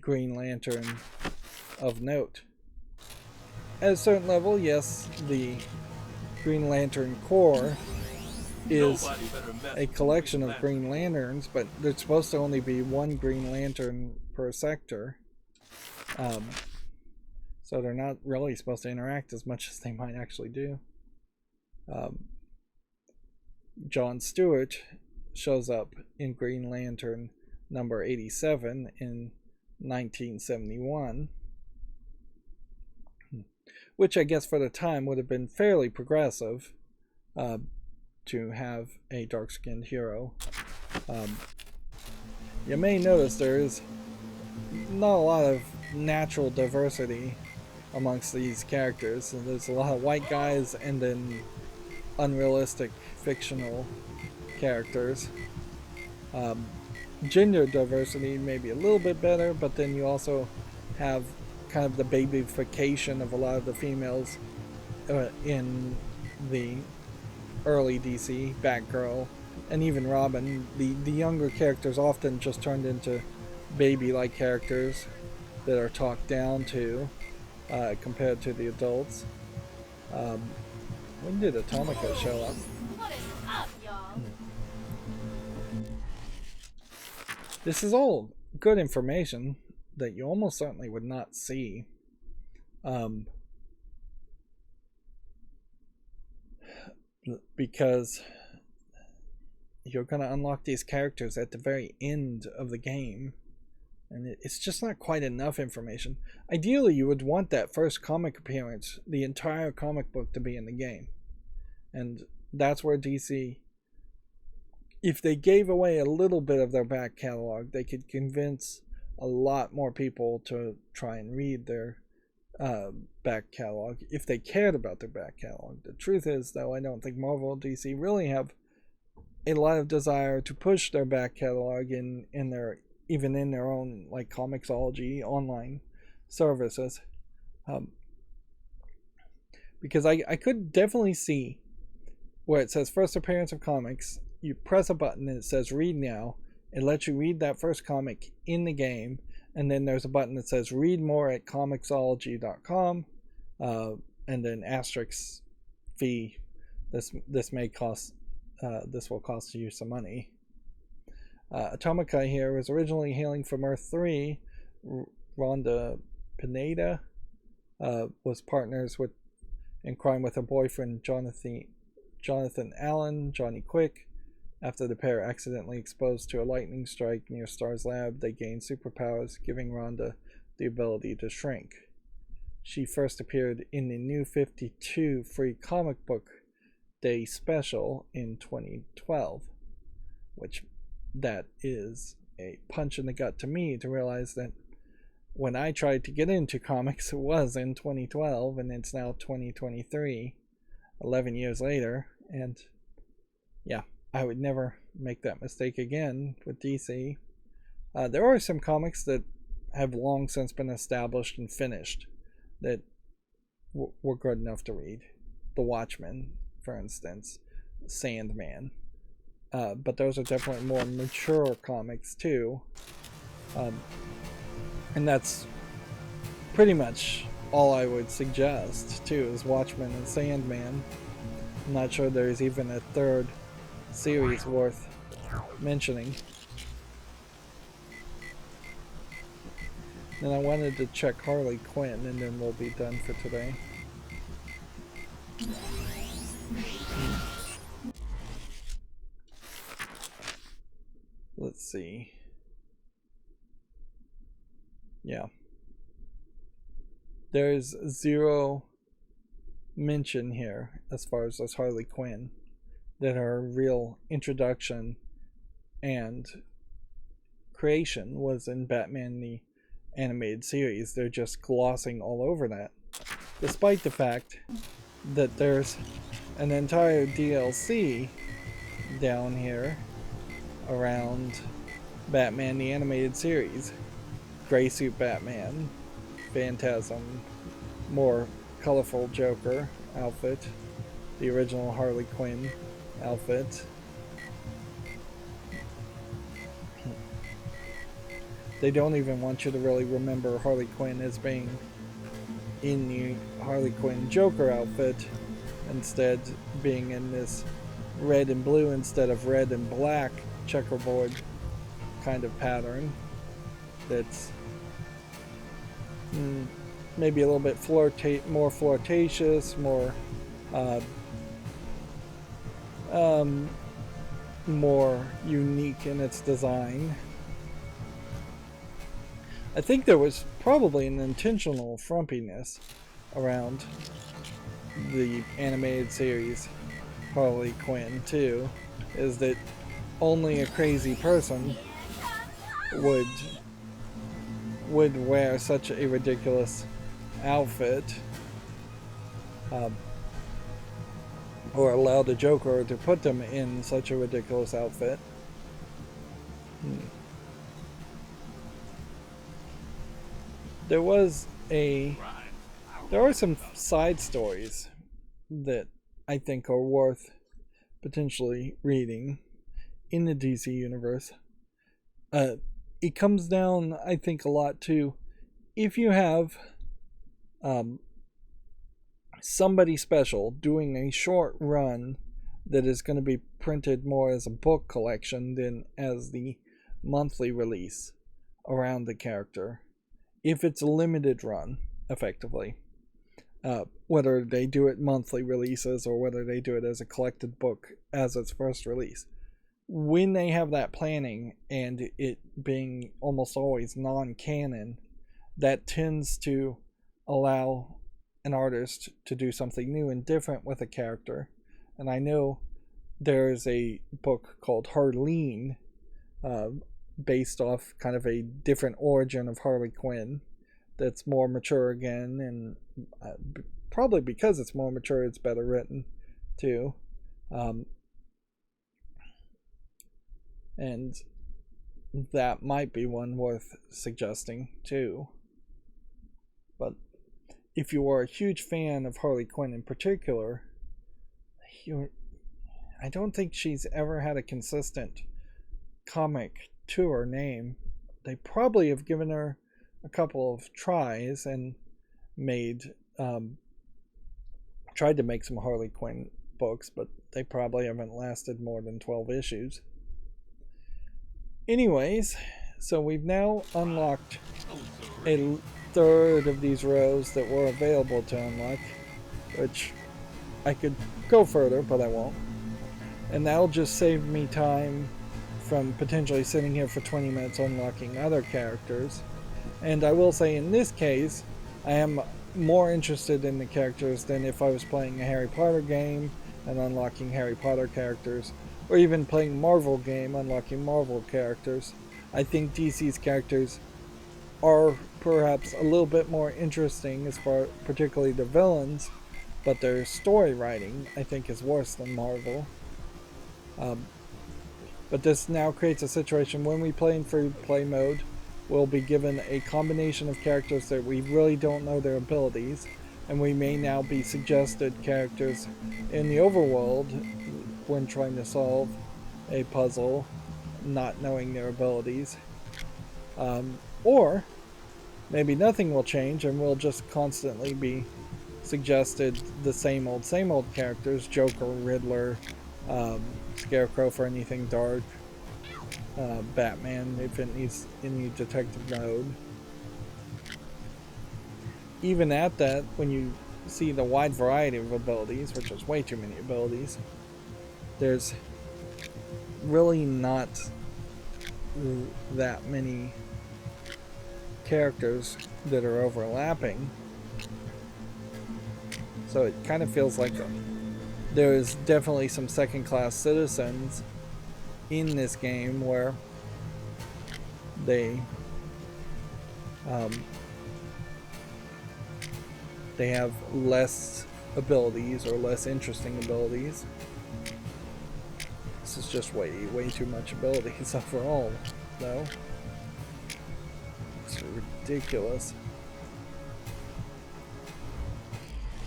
Green Lantern of note. At a certain level, yes, the Green Lantern Corps is a collection of Green Lanterns, but there's supposed to only be one Green Lantern per sector. So they're not really supposed to interact as much as they might actually do. John Stewart shows up in Green Lantern number 87 in 1971, which I guess for the time would have been fairly progressive, to have a dark-skinned hero. You may notice there is not a lot of natural diversity amongst these characters. So there's a lot of white guys and then unrealistic fictional characters. Gender diversity may be a little bit better, but then you also have kind of the babyfication of a lot of the females in the early DC, Batgirl, and even Robin. The younger characters often just turned into baby-like characters that are talked down to compared to the adults. When did Atomica show up? What is up, y'all? This is all good information that you almost certainly would not see. Because you're going to unlock these characters at the very end of the game, and it's just not quite enough information. Ideally, you would want that first comic appearance, the entire comic book, to be in the game. And that's where DC, if they gave away a little bit of their back catalog, they could convince a lot more people to try and read their back catalog if they cared about their back catalog. The truth is, though, I don't think Marvel and DC really have a lot of desire to push their back catalog in their own like Comixology online services, because I could definitely see where it says first appearance of comics, you press a button and it says read now. It lets you read that first comic in the game, and then there's a button that says read more at comixology.com, and then asterisk fee. This will cost you some money. Atomica here was originally hailing from Earth 3. Rhonda Pineda was partners in crime with her boyfriend Jonathan Allen, Johnny Quick. After the pair accidentally exposed to a lightning strike near Star's lab, they gained superpowers, giving Rhonda the ability to shrink. She first appeared in the New 52 free comic book day special in 2012, which that is a punch in the gut to me to realize that when I tried to get into comics, it was in 2012, and it's now 2023, 11 years later, and yeah, I would never make that mistake again with DC. There are some comics that have long since been established and finished that were good enough to read. The Watchmen, for instance, Sandman. But those are definitely more mature comics too. And that's pretty much all I would suggest too, is Watchmen and Sandman. I'm not sure there's even a third series worth mentioning. And I wanted to check Harley Quinn, and then we'll be done for today. Let's see. Yeah. There's zero mention here as far as this Harley Quinn that her real introduction and creation was in Batman the Animated Series. They're just glossing all over that, despite the fact that there's an entire DLC down here around Batman the Animated Series. Gray suit Batman, Phantasm, more colorful Joker outfit, the original Harley Quinn outfit. They don't even want you to really remember Harley Quinn as being in the Harley Quinn Joker outfit, instead being in this red and blue instead of red and black checkerboard kind of pattern that's maybe a little bit more flirtatious, more more unique in its design. I think there was probably an intentional frumpiness around the animated series Harley Quinn too, is that only a crazy person would wear such a ridiculous outfit, or allow the Joker to put them in such a ridiculous outfit. There are some side stories that I think are worth potentially reading in the DC universe. It comes down, I think, a lot to if you have somebody special doing a short run that is going to be printed more as a book collection than as the monthly release around the character. If it's a limited run, effectively. Whether they do it monthly releases or whether they do it as a collected book as its first release. When they have that planning and it being almost always non-canon, that tends to allow an artist to do something new and different with a character. And I know there's a book called Harleen, based off kind of a different origin of Harley Quinn, that's more mature again, and probably because it's more mature, it's better written too. And that might be one worth suggesting too. But if you are a huge fan of Harley Quinn in particular, I don't think she's ever had a consistent comic to her name. They probably have given her a couple of tries and tried to make some Harley Quinn books, but they probably haven't lasted more than 12 issues. Anyways, so we've now unlocked a third of these rows that were available to unlock, which I could go further, but I won't. And that'll just save me time from potentially sitting here for 20 minutes unlocking other characters. And I will say in this case, I am more interested in the characters than if I was playing a Harry Potter game and unlocking Harry Potter characters, or even playing a Marvel game unlocking Marvel characters. I think DC's characters are perhaps a little bit more interesting, as far particularly the villains, but their story writing I think is worse than Marvel. But this now creates a situation when we play in free play mode, we'll be given a combination of characters that we really don't know their abilities, and we may now be suggested characters in the overworld when trying to solve a puzzle, not knowing their abilities. Or maybe nothing will change and we'll just constantly be suggested the same old characters, Joker, Riddler, Scarecrow for anything dark, Batman if it needs any detective mode. Even at that, when you see the wide variety of abilities, which is way too many abilities, there's really not that many characters that are overlapping. So it kind of feels like there is definitely some second-class citizens in this game where they have less abilities or less interesting abilities. This is just way too much abilities overall, though. It's ridiculous.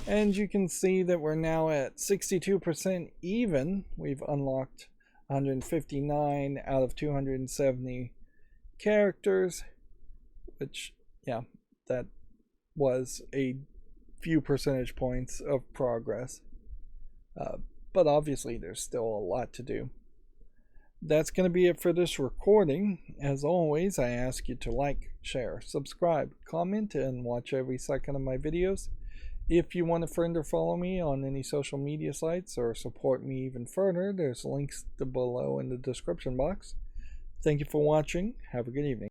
And you can see that we're now at 62% even. We've unlocked 159 out of 270 characters, which, yeah, that was a few percentage points of progress. But obviously there's still a lot to do. That's going to be it for this recording. As always, I ask you to like, share, subscribe, comment, and watch every second of my videos. If you want to friend or follow me on any social media sites or support me even further, there's links below in the description box. Thank you for watching. Have a good evening.